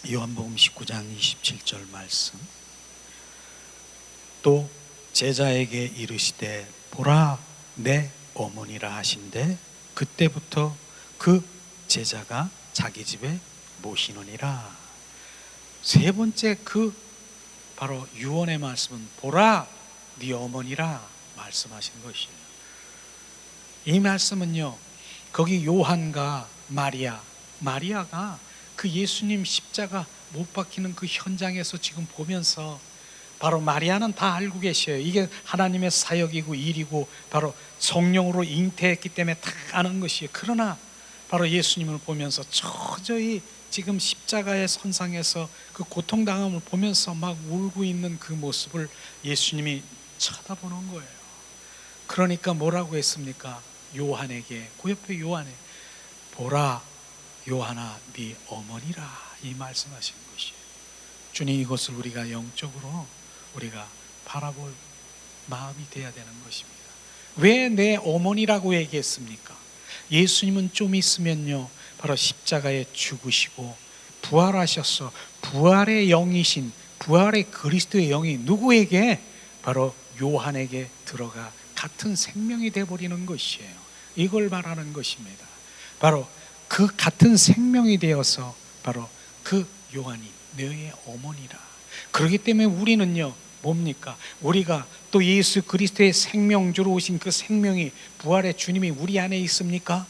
요한복음 19장 27절 말씀. 또 제자에게 이르시되 보라 내 어머니라 하신대 그때부터 그 제자가 자기 집에 모시느니라. 세 번째 그 바로 유언의 말씀은 보라 네 어머니라 말씀하신 것이에요. 이 말씀은요, 거기 요한과 마리아가 그 예수님 십자가 못 박히는 그 현장에서 지금 보면서 바로 마리아는 다 알고 계셔요. 이게 하나님의 사역이고 일이고 바로 성령으로 잉태했기 때문에 다 아는 것이에요. 그러나 바로 예수님을 보면서 저저히 지금 십자가의 선상에서 그 고통당함을 보면서 막 울고 있는 그 모습을 예수님이 쳐다보는 거예요. 그러니까 뭐라고 했습니까? 요한에게, 그 옆에 요한에 보라 요한아 네 어머니라 이 말씀하신 것이에요. 주님, 이것을 우리가 영적으로 우리가 바라볼 마음이 돼야 되는 것입니다. 왜 내 어머니라고 얘기했습니까? 예수님은 좀 있으면요 바로 십자가에 죽으시고 부활하셔서 부활의 영이신 부활의 그리스도의 영이 누구에게? 바로 요한에게 들어가 같은 생명이 되어버리는 것이에요. 이걸 말하는 것입니다. 바로 그 같은 생명이 되어서 바로 그 요한이 너의 어머니라. 그렇기 때문에 우리는요 뭡니까? 우리가 또 예수 그리스도의 생명주로 오신 그 생명이 부활의 주님이 우리 안에 있습니까?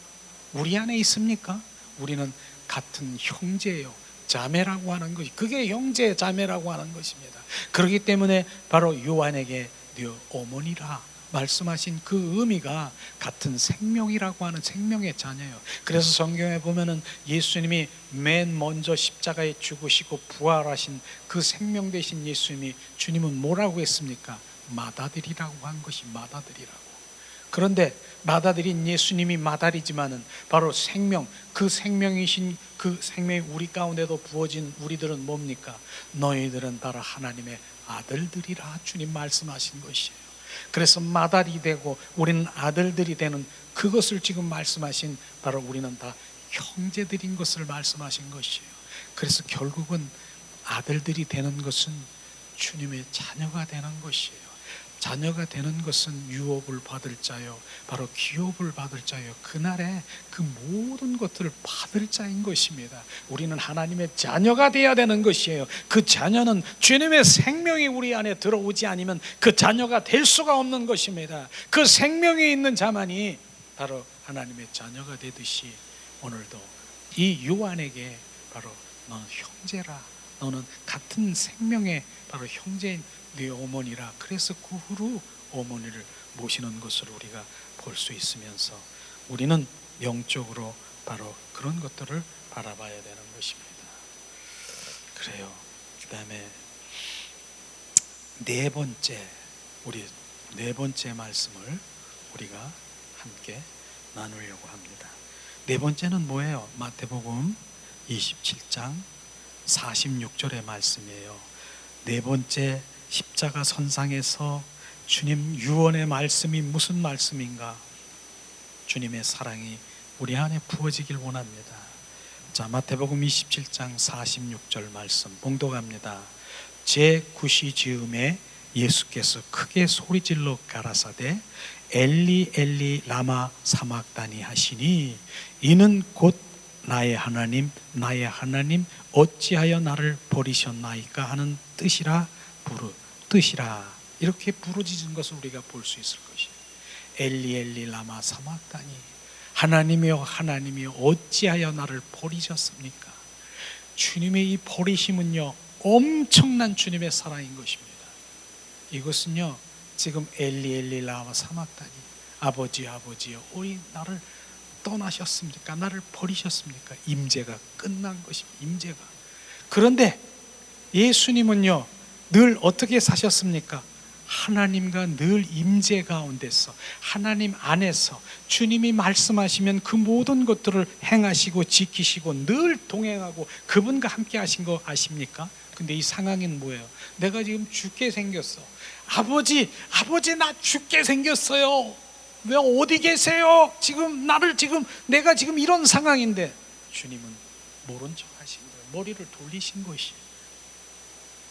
우리 안에 있습니까? 우리는 같은 형제예요. 자매라고 하는 것이, 그게 형제 자매라고 하는 것입니다. 그렇기 때문에 바로 요한에게 네 어머니라 말씀하신 그 의미가 같은 생명이라고 하는 생명의 자녀예요. 그래서 성경에 보면은 예수님이 맨 먼저 십자가에 죽으시고 부활하신 그 생명 되신 예수님이, 주님은 뭐라고 했습니까? 맏아들이라고 한 것이 맏아들이라고. 그런데 맏아들인 예수님이 맏아들이지만은 바로 생명, 맏 생명이신 그 생명이 우리 가운데도 부어진 우리들은 뭡니까? 너희들은 바로 하나님의 아들들이라 주님 말씀하신 것이에요. 그래서 맏아들이 되고 우리는 아들들이 되는 그것을 지금 말씀하신, 바로 우리는 다 형제들인 것을 말씀하신 것이에요. 그래서 결국은 아들들이 되는 것은 주님의 자녀가 되는 것이에요. 자녀가 되는 것은 유업을 받을 자요, 바로 기업을 받을 자요, 그날에 그 모든 것들을 받을 자인 것입니다. 우리는 하나님의 자녀가 되어야 되는 것이에요. 그 자녀는 주님의 생명이 우리 안에 들어오지 않으면 그 자녀가 될 수가 없는 것입니다. 그 생명이 있는 자만이 바로 하나님의 자녀가 되듯이 오늘도 이 요한에게 바로 너는 형제라, 너는 같은 생명의 바로 형제인 네 어머니라, 그래서 그 후로 어머니를 모시는 것을 우리가 볼 수 있으면서 우리는 영적으로 바로 그런 것들을 바라봐야 되는 것입니다. 그래요. 그 다음에 우리 네 번째 말씀을 우리가 함께 나누려고 합니다. 네 번째는 뭐예요? 마태복음 27장 46절의 말씀이에요. 네 번째 십자가 선상에서 주님 유언의 말씀이 무슨 말씀인가? 주님의 사랑이 우리 안에 부어지길 원합니다. 자, 마태복음 27장 46절 말씀 봉독합니다. 제9시 즈음에 예수께서 크게 소리질러 가라사대 엘리 엘리 라마 사막다니 하시니 이는 곧 나의 하나님 나의 하나님 어찌하여 나를 버리셨나이까 하는 뜻이라 이렇게 부르짖은 것을 우리가 볼 수 있을 것이에요. 엘리 엘리 라마 사막다니, 하나님이여 하나님이여 어찌하여 나를 버리셨습니까? 주님의 이 버리심은요 엄청난 주님의 사랑인 것입니다. 이것은요 지금 엘리 엘리 라마 사막다니, 아버지 아버지여 어이 나를 떠나셨습니까? 나를 버리셨습니까? 임재가 끝난 것입니다. 임재가. 그런데 예수님은요 늘 어떻게 사셨습니까? 하나님과 늘 임재 가운데서 하나님 안에서 주님이 말씀하시면 그 모든 것들을 행하시고 지키시고 늘 동행하고 그분과 함께 하신 거 아십니까? 근데 이 상황은 뭐예요? 내가 지금 죽게 생겼어. 아버지 나 죽게 생겼어요. 왜 어디 계세요? 내가 지금 이런 상황인데 주님은 모른 척 하신 거예요. 머리를 돌리신 것이.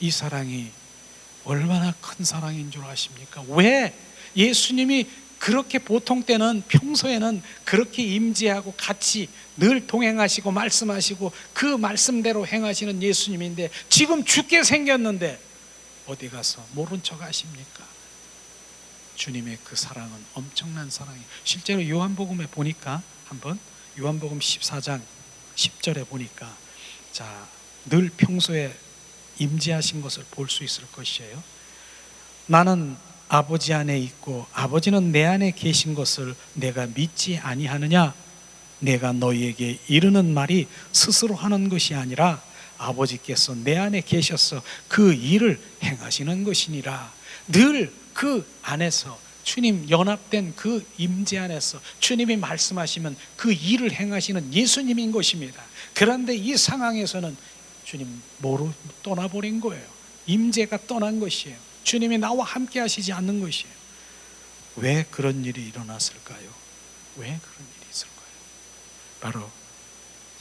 이 사랑이 얼마나 큰 사랑인 줄 아십니까? 왜 예수님이 그렇게 보통 때는 평소에는 그렇게 임재하고 같이 늘 동행하시고 말씀하시고 그 말씀대로 행하시는 예수님인데 지금 죽게 생겼는데 어디 가서 모른 척 하십니까? 주님의 그 사랑은 엄청난 사랑이에요. 실제로 요한복음에 보니까 한번 요한복음 14장 10절에 보니까 자, 늘 평소에 임재하신 것을 볼 수 있을 것이에요. 나는 아버지 안에 있고 아버지는 내 안에 계신 것을 내가 믿지 아니하느냐? 내가 너희에게 이르는 말이 스스로 하는 것이 아니라 아버지께서 내 안에 계셔서 그 일을 행하시는 것이니라. 늘 그 안에서 주님 연합된 그 임재 안에서 주님이 말씀하시면 그 일을 행하시는 예수님인 것입니다. 그런데 이 상황에서는 주님 떠나버린 거예요. 임재가 떠난 것이에요. 주님이 나와 함께 하시지 않는 것이에요. 왜 그런 일이 일어났을까요? 왜 그런 일이 있을까요? 바로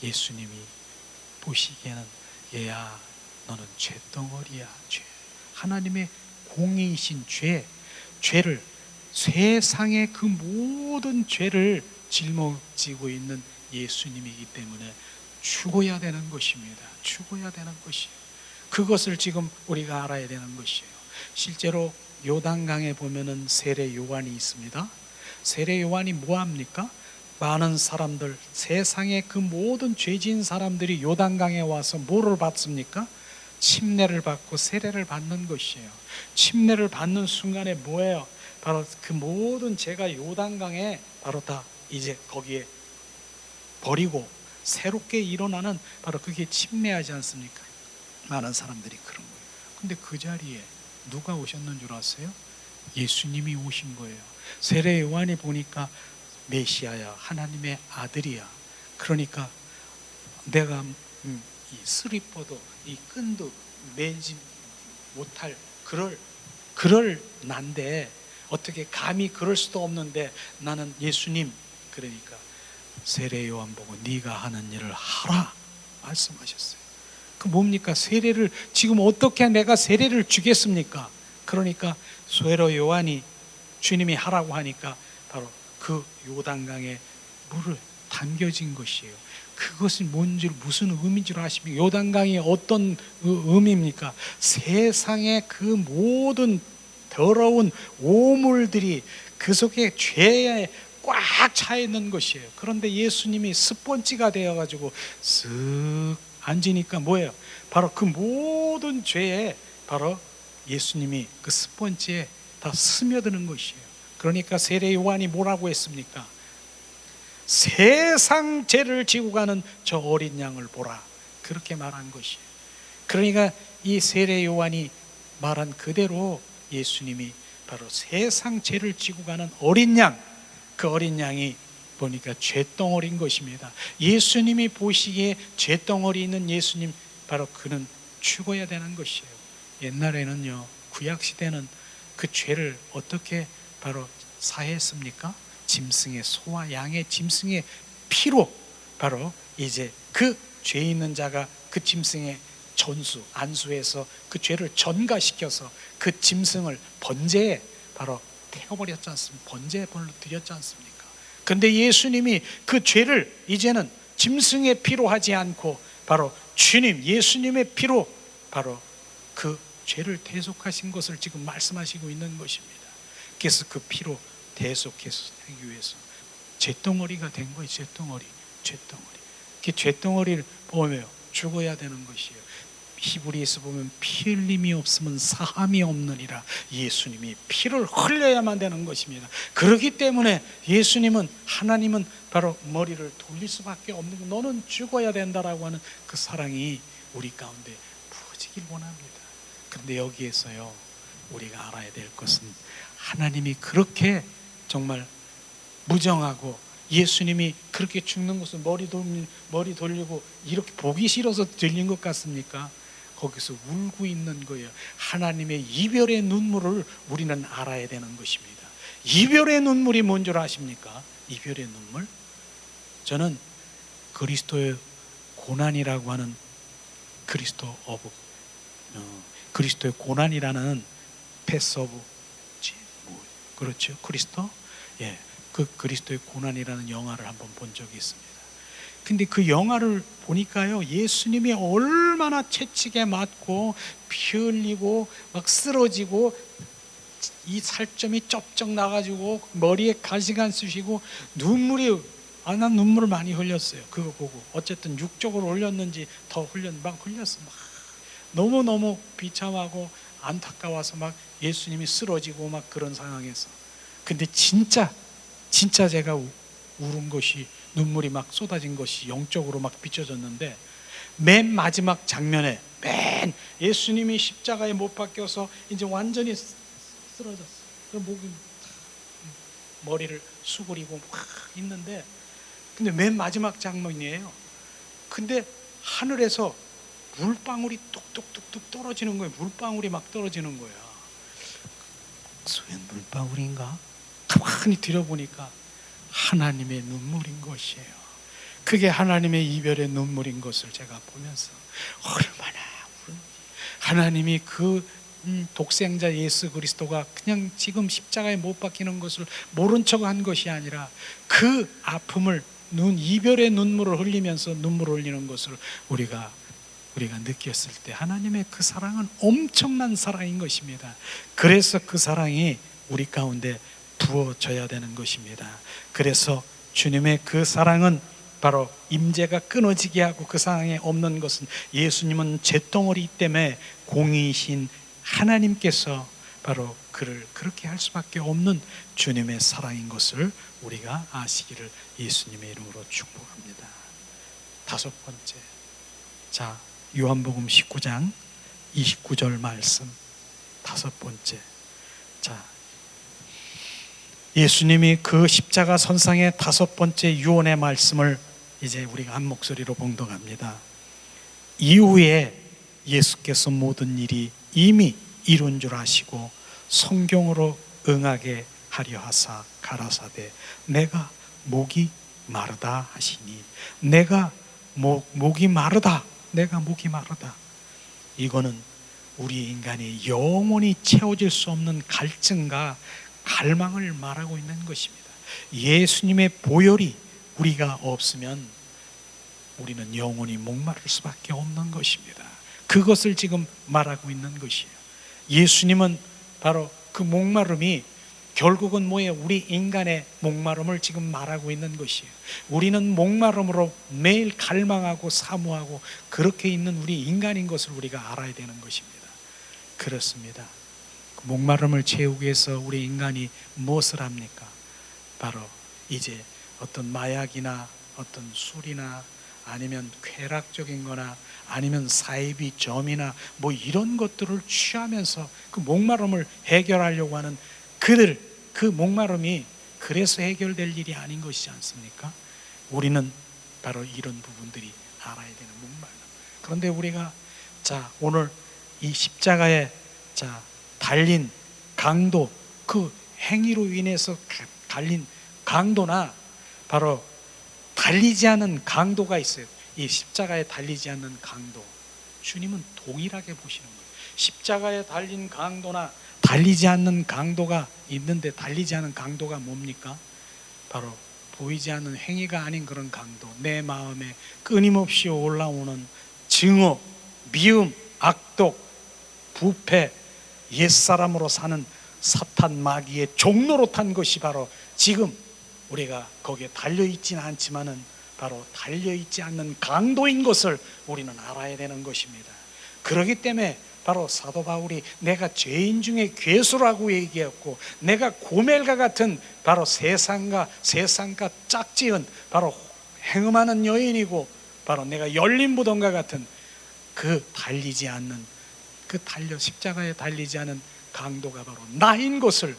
예수님이 보시기에는 얘야 너는 죄덩어리야. 죄. 하나님의 공의이신 죄를 세상의 그 모든 죄를 짊어지고 있는 예수님이기 때문에 죽어야 되는 것입니다. 죽어야 되는 것이에요. 그것을 지금 우리가 알아야 되는 것이에요. 실제로 요단강에 보면은 세례 요한이 있습니다. 세례 요한이 뭐합니까? 많은 사람들, 세상의 그 모든 죄진 사람들이 요단강에 와서 뭐를 받습니까? 침례를 받고 세례를 받는 것이에요. 침례를 받는 순간에 뭐예요? 바로 그 모든 죄가 요단강에 바로 다 이제 거기에 버리고 새롭게 일어나는 바로 그게 침례하지 않습니까? 많은 사람들이 그런 거예요. 근데 그 자리에 누가 오셨는 줄 아세요? 예수님이 오신 거예요. 세례 요한이 보니까 메시아야, 하나님의 아들이야. 그러니까 내가 이 슬리퍼도 이 끈도 매지 못할 그럴 난데 어떻게 감히 그럴 수도 없는데 나는 예수님, 그러니까 세례 요한 보고 네가 하는 일을 하라 말씀하셨어요. 그 뭡니까? 세례를 지금 어떻게 내가 세례를 주겠습니까? 그러니까 베드로 요한이 주님이 하라고 하니까 바로 그 요단강에 물을 담겨진 것이에요. 그것이 뭔지 무슨 의미인지 아십니까? 요단강이 어떤 의미입니까? 세상의 그 모든 더러운 오물들이 그 속에 죄에 꽉 차 있는 것이에요. 그런데 예수님이 스펀지가 되어가지고 쓱 앉으니까 뭐예요? 바로 그 모든 죄에 바로 예수님이 그 스펀지에 다 스며드는 것이에요. 그러니까 세례 요한이 뭐라고 했습니까? 세상 죄를 지고 가는 저 어린 양을 보라, 그렇게 말한 것이에요. 그러니까 이 세례 요한이 말한 그대로 예수님이 바로 세상 죄를 지고 가는 어린 양, 그 어린 양이 보니까 쇳덩어리인 것입니다. 예수님이 보시기에 쇳덩어리 있는 예수님, 바로 그는 죽어야 되는 것이에요. 옛날에는요, 구약시대는 그 죄를 어떻게 바로 사했습니까? 짐승의, 소와 양의 짐승의 피로 바로 이제 그 죄 있는 자가 그 짐승의 전수, 안수해서 그 죄를 전가시켜서 그 짐승을 번제에 바로 태워버렸지 않습니까? 번제에 드렸지 않습니까? 그런데 예수님이 그 죄를 이제는 짐승의 피로 하지 않고 바로 주님 예수님의 피로 바로 그 죄를 대속하신 것을 지금 말씀하시고 있는 것입니다. 그래서 그 피로 대속해서 하기 위해서 쇳덩어리가 된 거예요. 쇳덩어리. 그 쇳덩어리를 보면 죽어야 되는 것이에요. 히브리에서 보면 피 흘림이 없으면 사함이 없느니라. 예수님이 피를 흘려야만 되는 것입니다. 그렇기 때문에 예수님은, 하나님은 바로 머리를 돌릴 수밖에 없는 거, 너는 죽어야 된다라고 하는 그 사랑이 우리 가운데 부어지길 원합니다. 그런데 여기에서요, 우리가 알아야 될 것은 하나님이 그렇게 정말 무정하고 예수님이 그렇게 죽는 것을 머리 돌리고 이렇게 보기 싫어서 들린 것 같습니까? 거기서 울고 있는 거예요. 하나님의 이별의 눈물을 우리는 알아야 되는 것입니다. 이별의 눈물이 뭔 줄 아십니까? 이별의 눈물? 저는 그리스도의 고난이라고 하는 그리스도의 고난이라는 패스 오브, 그렇죠? 그리스도? 예, 그 그리스도의 고난이라는 영화를 한번 본 적이 있습니다. 근데 그 영화를 보니까요, 예수님이 얼마나 채찍에 맞고 피 흘리고 막 쓰러지고 이 살점이 쩍쩍 나가지고 머리에 가시관 쓰시고 난 눈물을 많이 흘렸어요. 그거 보고. 어쨌든 육적으로 흘렸는지 더 막 흘렸어. 막 너무너무 비참하고 안타까워서 막 예수님이 쓰러지고 막 그런 상황에서. 근데 진짜 제가 울은 것이, 눈물이 막 쏟아진 것이 영적으로 막 비춰졌는데, 맨 마지막 장면에 예수님이 십자가에 못 박혀서 이제 완전히 쓰러졌어. 목이 머리를 수그리고 막 있는데, 근데 맨 마지막 장면이에요. 근데 하늘에서 물방울이 뚝뚝뚝뚝 떨어지는 거예요. 물방울이 막 떨어지는 거야. 왜 물방울인가? 가만히 들여보니까 하나님의 눈물인 것이에요. 그게 하나님의 이별의 눈물인 것을 제가 보면서 얼마나 우는지. 하나님이 그 독생자 예수 그리스도가 그냥 지금 십자가에 못 박히는 것을 모른 척 한 것이 아니라 그 아픔을, 이별의 눈물을 흘리면서 눈물을 흘리는 것을 우리가 느꼈을 때 하나님의 그 사랑은 엄청난 사랑인 것입니다. 그래서 그 사랑이 우리 가운데 부어져야 되는 것입니다. 그래서 주님의 그 사랑은 바로 임재가 끊어지게 하고 그 사랑에 없는 것은, 예수님은 잿덩어리 때문에 공의신 하나님께서 바로 그를 그렇게 할 수밖에 없는 주님의 사랑인 것을 우리가 아시기를 예수님의 이름으로 축복합니다. 다섯 번째, 자, 요한복음 19장 29절 말씀, 다섯 번째. 자, 예수님이 그 십자가 선상의 다섯 번째 유언의 말씀을 이제 우리가 한 목소리로 봉독합니다. 이후에 예수께서 모든 일이 이미 이룬 줄 아시고 성경으로 응하게 하려 하사 가라사대, 내가 목이 마르다 하시니, 내가 목이 마르다. 이거는 우리 인간이 영원히 채워질 수 없는 갈증과 갈망을 말하고 있는 것입니다. 예수님의 보혈이 우리가 없으면 우리는 영원히 목마를 수밖에 없는 것입니다. 그것을 지금 말하고 있는 것이에요. 예수님은 바로 그 목마름이 결국은 뭐예요? 우리 인간의 목마름을 지금 말하고 있는 것이에요. 우리는 목마름으로 매일 갈망하고 사모하고 그렇게 있는 우리 인간인 것을 우리가 알아야 되는 것입니다. 그렇습니다. 그 목마름을 채우기 위해서 우리 인간이 무엇을 합니까? 바로 이제 어떤 마약이나 어떤 술이나 아니면 쾌락적인 거나 아니면 사이비 점이나 뭐 이런 것들을 취하면서 그 목마름을 해결하려고 하는 그 목마름이 그래서 해결될 일이 아닌 것이지 않습니까? 우리는 바로 이런 부분들이 알아야 되는 목마름. 그런데 우리가 오늘 이 십자가에 달린 강도, 그 행위로 인해서 달린 강도나 바로 달리지 않는 강도가 있어요. 이 십자가에 달리지 않는 강도, 주님은 동일하게 보시는 거예요. 십자가에 달린 강도나 달리지 않는 강도가 있는데, 달리지 않은 강도가 뭡니까? 바로 보이지 않는 행위가 아닌 그런 강도, 내 마음에 끊임없이 올라오는 증오, 미움, 악독, 부패, 옛사람으로 사는 사탄 마귀의 종로로 탄 것이 바로 지금 우리가 거기에 달려있지는 않지만은 바로 달려있지 않는 강도인 것을 우리는 알아야 되는 것입니다. 그렇기 때문에 바로 사도 바울이 내가 죄인 중에 괴수라고 얘기했고, 내가 고멜과 같은 바로 세상과 짝지은 바로 행음하는 여인이고, 바로 내가 열린 무덤과 같은 그 달리지 않는 십자가에 달리지 않은 강도가 바로 나인 것을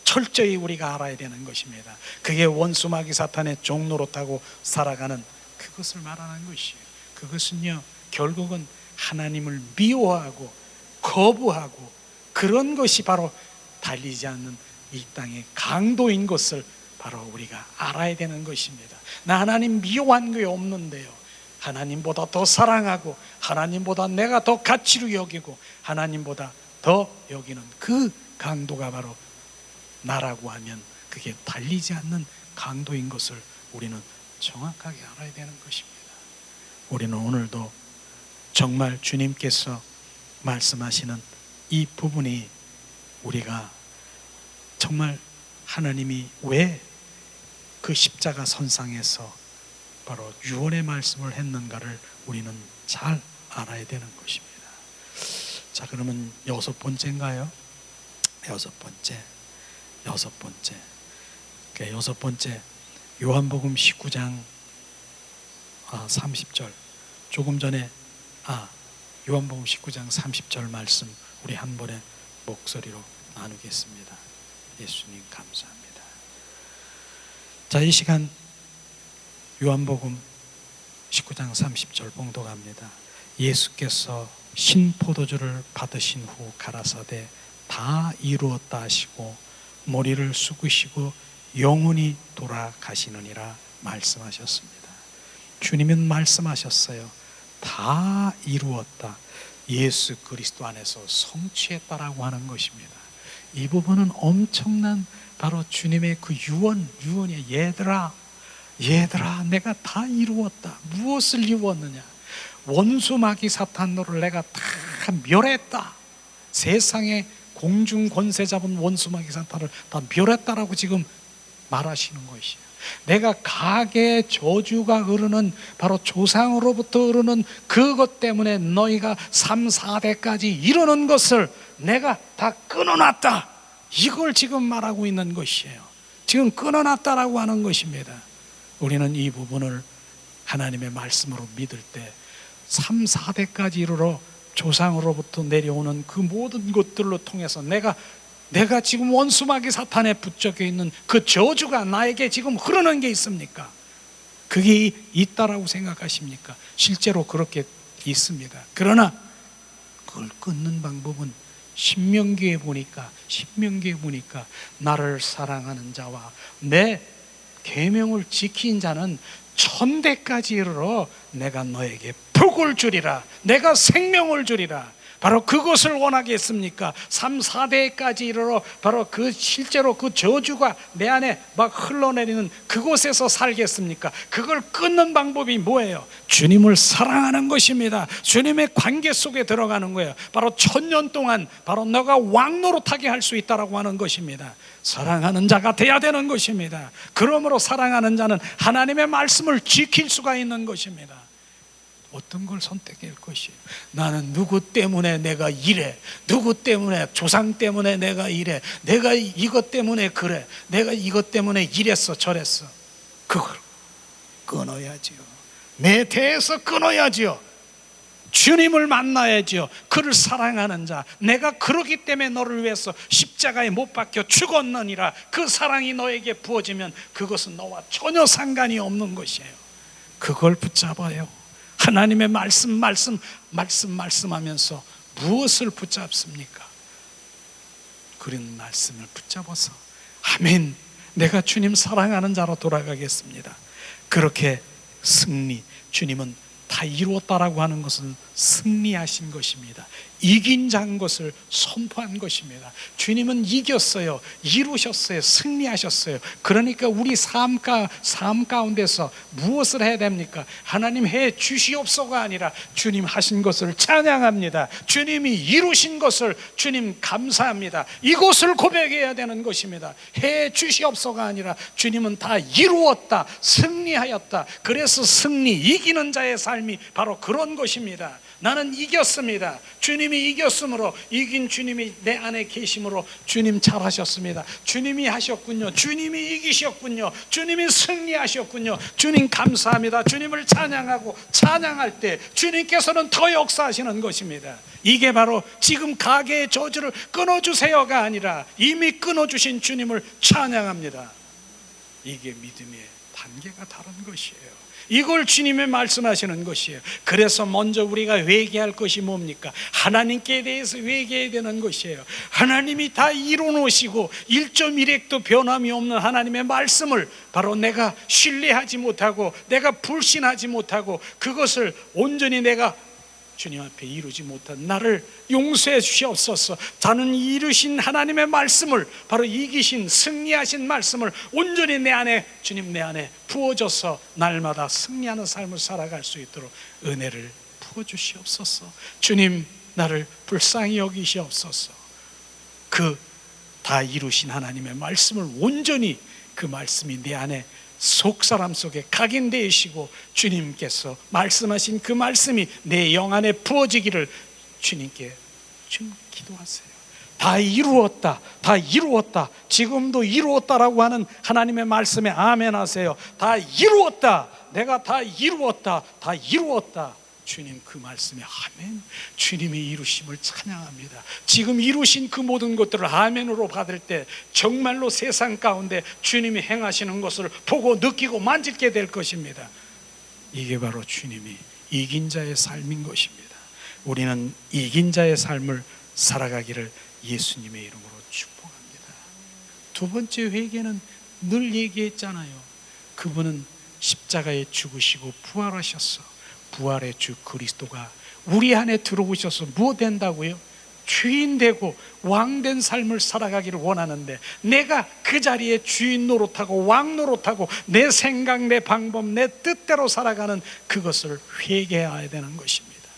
철저히 우리가 알아야 되는 것입니다. 그게 원수 마귀 사탄의 종노릇하고 살아가는 그것을 말하는 것이에요. 그것은요, 결국은 하나님을 미워하고 거부하고 그런 것이 바로 달리지 않는 이 땅의 강도인 것을 바로 우리가 알아야 되는 것입니다. 나 하나님 미워한 게 없는데요, 하나님보다 더 사랑하고 하나님보다 내가 더 가치로 여기고 하나님보다 더 여기는 그 강도가 바로 나라고 하면 그게 달리지 않는 강도인 것을 우리는 정확하게 알아야 되는 것입니다. 우리는 오늘도 정말 주님께서 말씀하시는 이 부분이 우리가 정말 하나님이 왜 그 십자가 선상에서 바로 유언의 말씀을 했는가를 우리는 잘 알아야 되는 것입니다. 그러면 여섯 번째인가요? 여섯 번째 요한복음 19장 30절, 조금 전에 요한복음 19장 30절 말씀 우리 한 번에 목소리로 나누겠습니다. 예수님 감사합니다. 이 시간 요한복음 19장 30절 봉독합니다. 예수께서 신포도주를 받으신 후 가라사대 다 이루었다 하시고 머리를 숙이시고 영원히 돌아가시느니라 말씀하셨습니다. 주님은 말씀하셨어요. 다 이루었다. 예수 그리스도 안에서 성취했다라고 하는 것입니다. 이 부분은 엄청난 바로 주님의 그 유언이에요. 얘들아 내가 다 이루었다. 무엇을 이루었느냐? 원수 마귀 사탄노를 내가 다 멸했다. 세상에 공중 권세 잡은 원수 마귀 사탄을 다 멸했다라고 지금 말하시는 것이에요. 내가 가계의 저주가 흐르는 바로 조상으로부터 흐르는 그것 때문에 너희가 3, 4대까지 이르는 것을 내가 다 끊어놨다. 이걸 지금 말하고 있는 것이에요. 지금 끊어놨다라고 하는 것입니다. 우리는 이 부분을 하나님의 말씀으로 믿을 때 3, 4대까지 이르러 조상으로부터 내려오는 그 모든 것들로 통해서 내가 지금 원수마귀 사탄에 붙잡혀 있는 그 저주가 나에게 지금 흐르는 게 있습니까? 그게 있다라고 생각하십니까? 실제로 그렇게 있습니다. 그러나 그걸 끊는 방법은 신명기에 보니까 나를 사랑하는 자와 내 계명을 지킨 자는 1000대까지 이르러 내가 너에게 복을 주리라. 내가 생명을 주리라. 바로 그것을 원하겠습니까? 3, 4대까지 이르러 바로 그 실제로 그 저주가 내 안에 막 흘러내리는 그곳에서 살겠습니까? 그걸 끊는 방법이 뭐예요? 주님을 사랑하는 것입니다. 주님의 관계 속에 들어가는 거예요. 바로 1000년 동안 바로 너가 왕 노릇하게 할 수 있다라고 하는 것입니다. 사랑하는 자가 돼야 되는 것입니다. 그러므로 사랑하는 자는 하나님의 말씀을 지킬 수가 있는 것입니다. 어떤 걸 선택할 것이에요? 나는 누구 때문에 내가 이래, 누구 때문에, 조상 때문에 내가 이래, 내가 이것 때문에 그래, 내가 이것 때문에 이랬어 저랬어. 그걸 끊어야지요. 내 대에서 끊어야지요. 주님을 만나야지요. 그를 사랑하는 자, 내가 그러기 때문에 너를 위해서 십자가에 못 박혀 죽었느니라. 그 사랑이 너에게 부어지면 그것은 너와 전혀 상관이 없는 것이에요. 그걸 붙잡아요. 하나님의 말씀하면서 무엇을 붙잡습니까? 그런 말씀을 붙잡아서 아멘, 내가 주님 사랑하는 자로 돌아가겠습니다. 그렇게 승리, 주님은 다 이루었다라고 하는 것은 승리하신 것입니다. 이긴 자인 것을 선포한 것입니다. 주님은 이겼어요. 이루셨어요. 승리하셨어요. 그러니까 우리 삶 가운데서 무엇을 해야 됩니까? 하나님 해 주시옵소가 아니라 주님 하신 것을 찬양합니다. 주님이 이루신 것을 주님 감사합니다. 이것을 고백해야 되는 것입니다. 해 주시옵소가 아니라 주님은 다 이루었다, 승리하였다. 그래서 승리, 이기는 자의 삶이 바로 그런 것입니다. 나는 이겼습니다. 주님이 이겼으므로, 이긴 주님이 내 안에 계심으로 주님 잘하셨습니다. 주님이 하셨군요. 주님이 이기셨군요. 주님이 승리하셨군요. 주님 감사합니다. 주님을 찬양하고 찬양할 때 주님께서는 더 역사하시는 것입니다. 이게 바로 지금 가게의 저주를 끊어주세요가 아니라 이미 끊어주신 주님을 찬양합니다. 이게 믿음의 단계가 다른 것이에요. 이걸 주님이 말씀하시는 것이에요. 그래서 먼저 우리가 회개할 것이 뭡니까? 하나님께 대해서 회개해야 되는 것이에요. 하나님이 다 이루어놓으시고 1.1핵도 변함이 없는 하나님의 말씀을 바로 내가 신뢰하지 못하고 내가 불신하지 못하고 그것을 온전히 내가 주님 앞에 이루지 못한 나를 용서해 주시옵소서. 저는 이루신 하나님의 말씀을, 바로 이기신 승리하신 말씀을 온전히 내 안에, 주님 내 안에 부어져서 날마다 승리하는 삶을 살아갈 수 있도록 은혜를 부어주시옵소서. 주님 나를 불쌍히 여기시옵소서. 그 다 이루신 하나님의 말씀을 온전히, 그 말씀이 내 안에 속사람 속에 각인되시고 주님께서 말씀하신 그 말씀이 내 영 안에 부어지기를 주님께 좀 기도하세요. 다 이루었다, 다 이루었다, 지금도 이루었다라고 하는 하나님의 말씀에 아멘 하세요. 다 이루었다, 내가 다 이루었다, 다 이루었다. 주님 그 말씀에 아멘. 주님이 이루심을 찬양합니다. 지금 이루신 그 모든 것들을 아멘으로 받을 때 정말로 세상 가운데 주님이 행하시는 것을 보고 느끼고 만질게 될 것입니다. 이게 바로 주님이 이긴 자의 삶인 것입니다. 우리는 이긴 자의 삶을 살아가기를 예수님의 이름으로 축복합니다. 두 번째 회개는 늘 얘기했잖아요. 그분은 십자가에 죽으시고 부활하셨어. 부활의 주 그리스도가 우리 안에 들어오셔서 뭐 된다고요? 주인 되고 왕된 삶을 살아가기를 원하는데, 내가 그 자리에 주인 노릇하고 왕 노릇하고 내 생각, 내 방법, 내 뜻대로 살아가는 그것을 회개해야 되는 것입니다.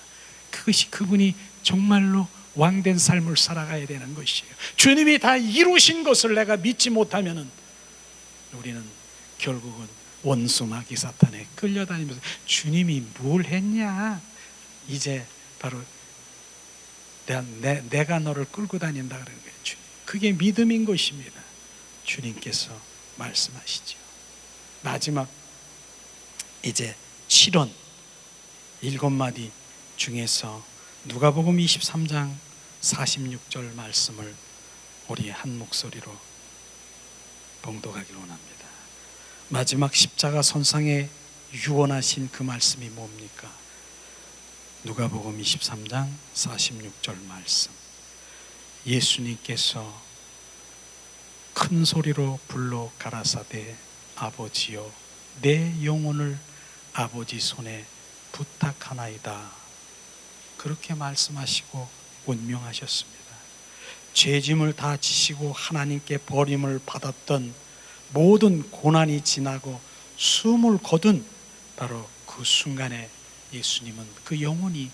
그것이 그분이 정말로 왕된 삶을 살아가야 되는 것이에요. 주님이 다 이루신 것을 내가 믿지 못하면 우리는 결국은 원수 마귀 사탄에 끌려다니면서 주님이 뭘 했냐, 이제 바로 내가 너를 끌고 다닌다 그러는 거예요. 그게 믿음인 것입니다. 주님께서 말씀하시죠. 마지막 이제 7원 7마디 중에서 누가복음 23장 46절 말씀을 우리 한 목소리로 봉독하기를 원합니다. 마지막 십자가 선상에 유언하신 그 말씀이 뭡니까? 누가복음 23장 46절 말씀. 예수님께서 큰 소리로 불러 가라사대 아버지여 내 영혼을 아버지 손에 부탁하나이다. 그렇게 말씀하시고 운명하셨습니다. 죄짐을 다 지시고 하나님께 버림을 받았던 모든 고난이 지나고 숨을 거둔 바로 그 순간에 예수님은 그 영혼이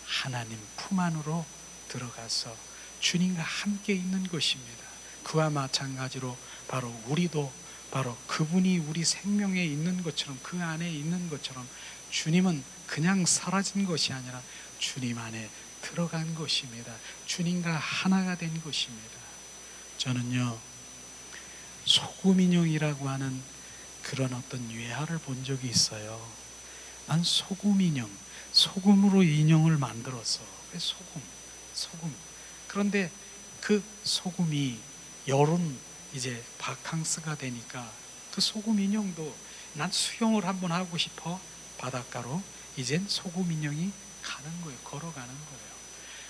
하나님 품 안으로 들어가서 주님과 함께 있는 것입니다. 그와 마찬가지로 바로 우리도 바로 그분이 우리 생명에 있는 것처럼, 그 안에 있는 것처럼 주님은 그냥 사라진 것이 아니라 주님 안에 들어간 것입니다. 주님과 하나가 된 것입니다. 저는요, 소금 인형이라고 하는 그런 어떤 외화를 본 적이 있어요. 난 소금 인형, 소금으로 인형을 만들었어. 왜 소금. 그런데 그 소금이 여름 이제 바캉스가 되니까 그 소금 인형도 난 수영을 한번 하고 싶어. 바닷가로 이젠 소금 인형이 가는 거예요. 걸어가는 거예요.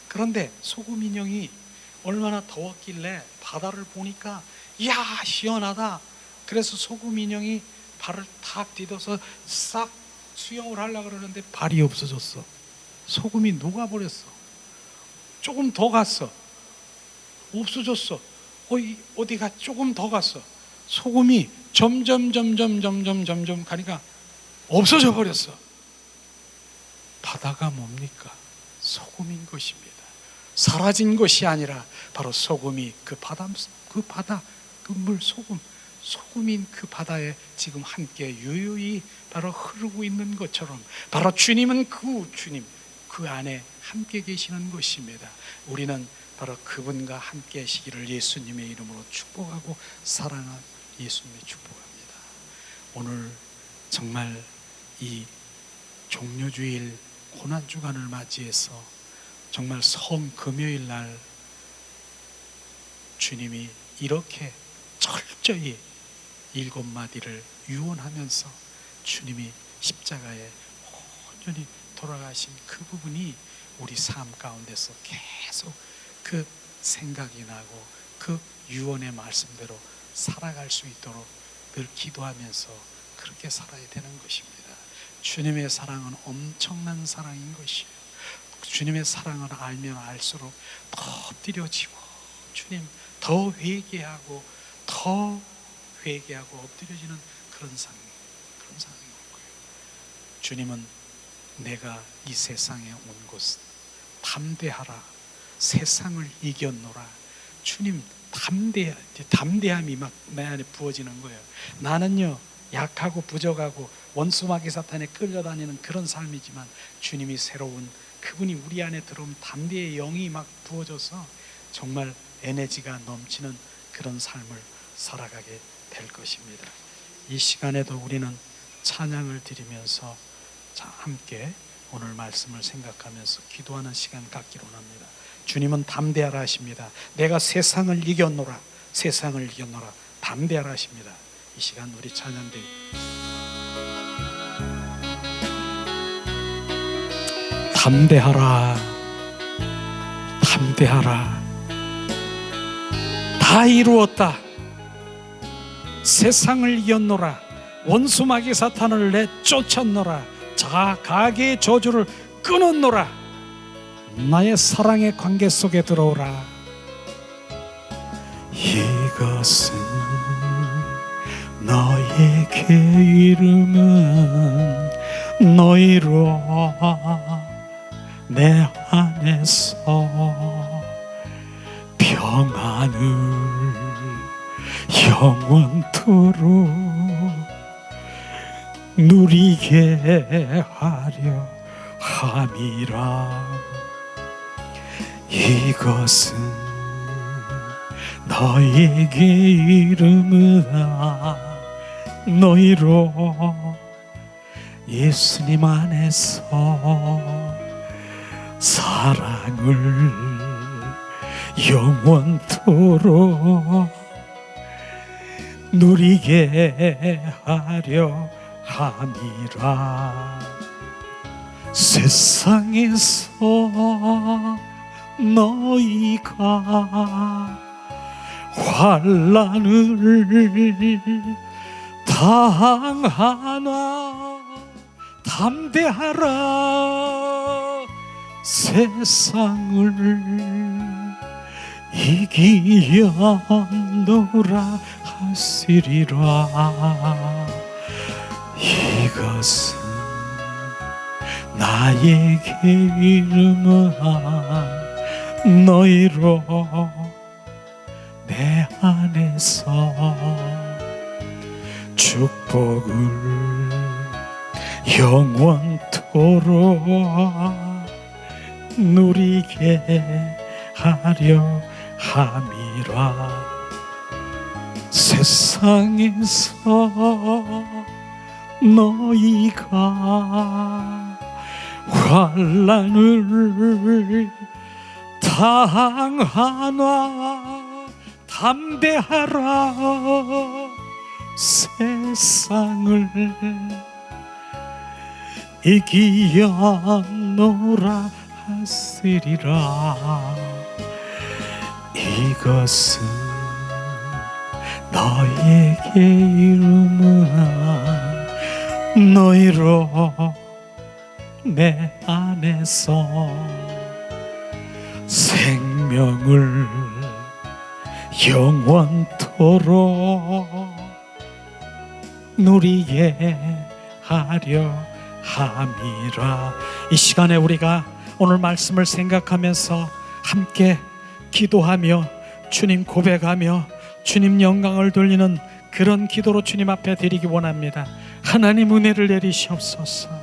그런데 소금 인형이 얼마나 더웠길래 바다를 보니까 이야 시원하다. 그래서 소금 인형이 발을 탁 디뎌서 싹 수영을 하려고 그러는데 발이 없어졌어. 소금이 녹아버렸어. 조금 더 갔어. 없어졌어. 어디가 조금 더 갔어. 소금이 점점 가니까 없어져 버렸어. 바다가 뭡니까? 소금인 것입니다. 사라진 것이 아니라 바로 소금이 그 바다, 그 물, 소금인 그 바다에 지금 함께 유유히 바로 흐르고 있는 것처럼 바로 주님은 그 안에 함께 계시는 것입니다. 우리는 바로 그분과 함께 하시기를 예수님의 이름으로 축복하고 사랑하는 예수님의 축복합니다. 오늘 정말 이 종료주일 고난주간을 맞이해서 정말 성금요일 날 주님이 이렇게 철저히 7마디를 유언하면서 주님이 십자가에 온전히 돌아가신 그 부분이 우리 삶 가운데서 계속 그 생각이 나고 그 유언의 말씀대로 살아갈 수 있도록 늘 기도하면서 그렇게 살아야 되는 것입니다. 주님의 사랑은 엄청난 사랑인 것이에요. 주님의 사랑을 알면 알수록 더 엎드려지고 주님 더 회개하고 엎드려지는 그런 상황이 올 거예요. 주님은 내가 이 세상에 온 것은 담대하라, 세상을 이겼노라. 주님 담대함이 막 내 안에 부어지는 거예요. 나는요 약하고 부족하고 원수마귀 사탄에 끌려다니는 그런 삶이지만 주님이 새로운 그분이 우리 안에 들어오면 담대의 영이 막 부어져서 정말 에너지가 넘치는 그런 삶을 살아가게 될 것입니다. 이 시간에도 우리는 찬양을 드리면서 함께 오늘 말씀을 생각하면서 기도하는 시간 갖기로 합니다. 주님은 담대하라 하십니다. 내가 세상을 이겼노라, 담대하라 하십니다. 이 시간 우리 찬양들 담대하라, 다 이루었다. 세상을 이겼노라, 원수마귀 사탄을 내쫓았노라, 가계의 저주를 끊었노라. 나의 사랑의 관계 속에 들어오라. 이것은 너에게 이름은 너희로 내 안에서 평안을 영원토록 누리게 하려 함이라. 이것은 너에게 이름은 너희로 예수님 안에서 사랑을 영원토록 누리게 하려 함이라. 세상에서 너희가 환난을 당하나 담대하라. 세상을 이기었노라 하시리라. 이것은 나에게 이름한 너희로 내 안에서 축복을 영원토록 누리게 하려 함이라. 세상에서 너희가 환난을 당하나 담대하라. 세상을 이기었노라 하시리라. 이것은 너에게 이름한 너희로 내 안에서 생명을 영원토록 누리게 하려 함이라. 이 시간에 우리가 오늘 말씀을 생각하면서 함께 기도하며 주님 고백하며 주님 영광을 돌리는 그런 기도로 주님 앞에 드리기 원합니다. 하나님 은혜를 내리시옵소서.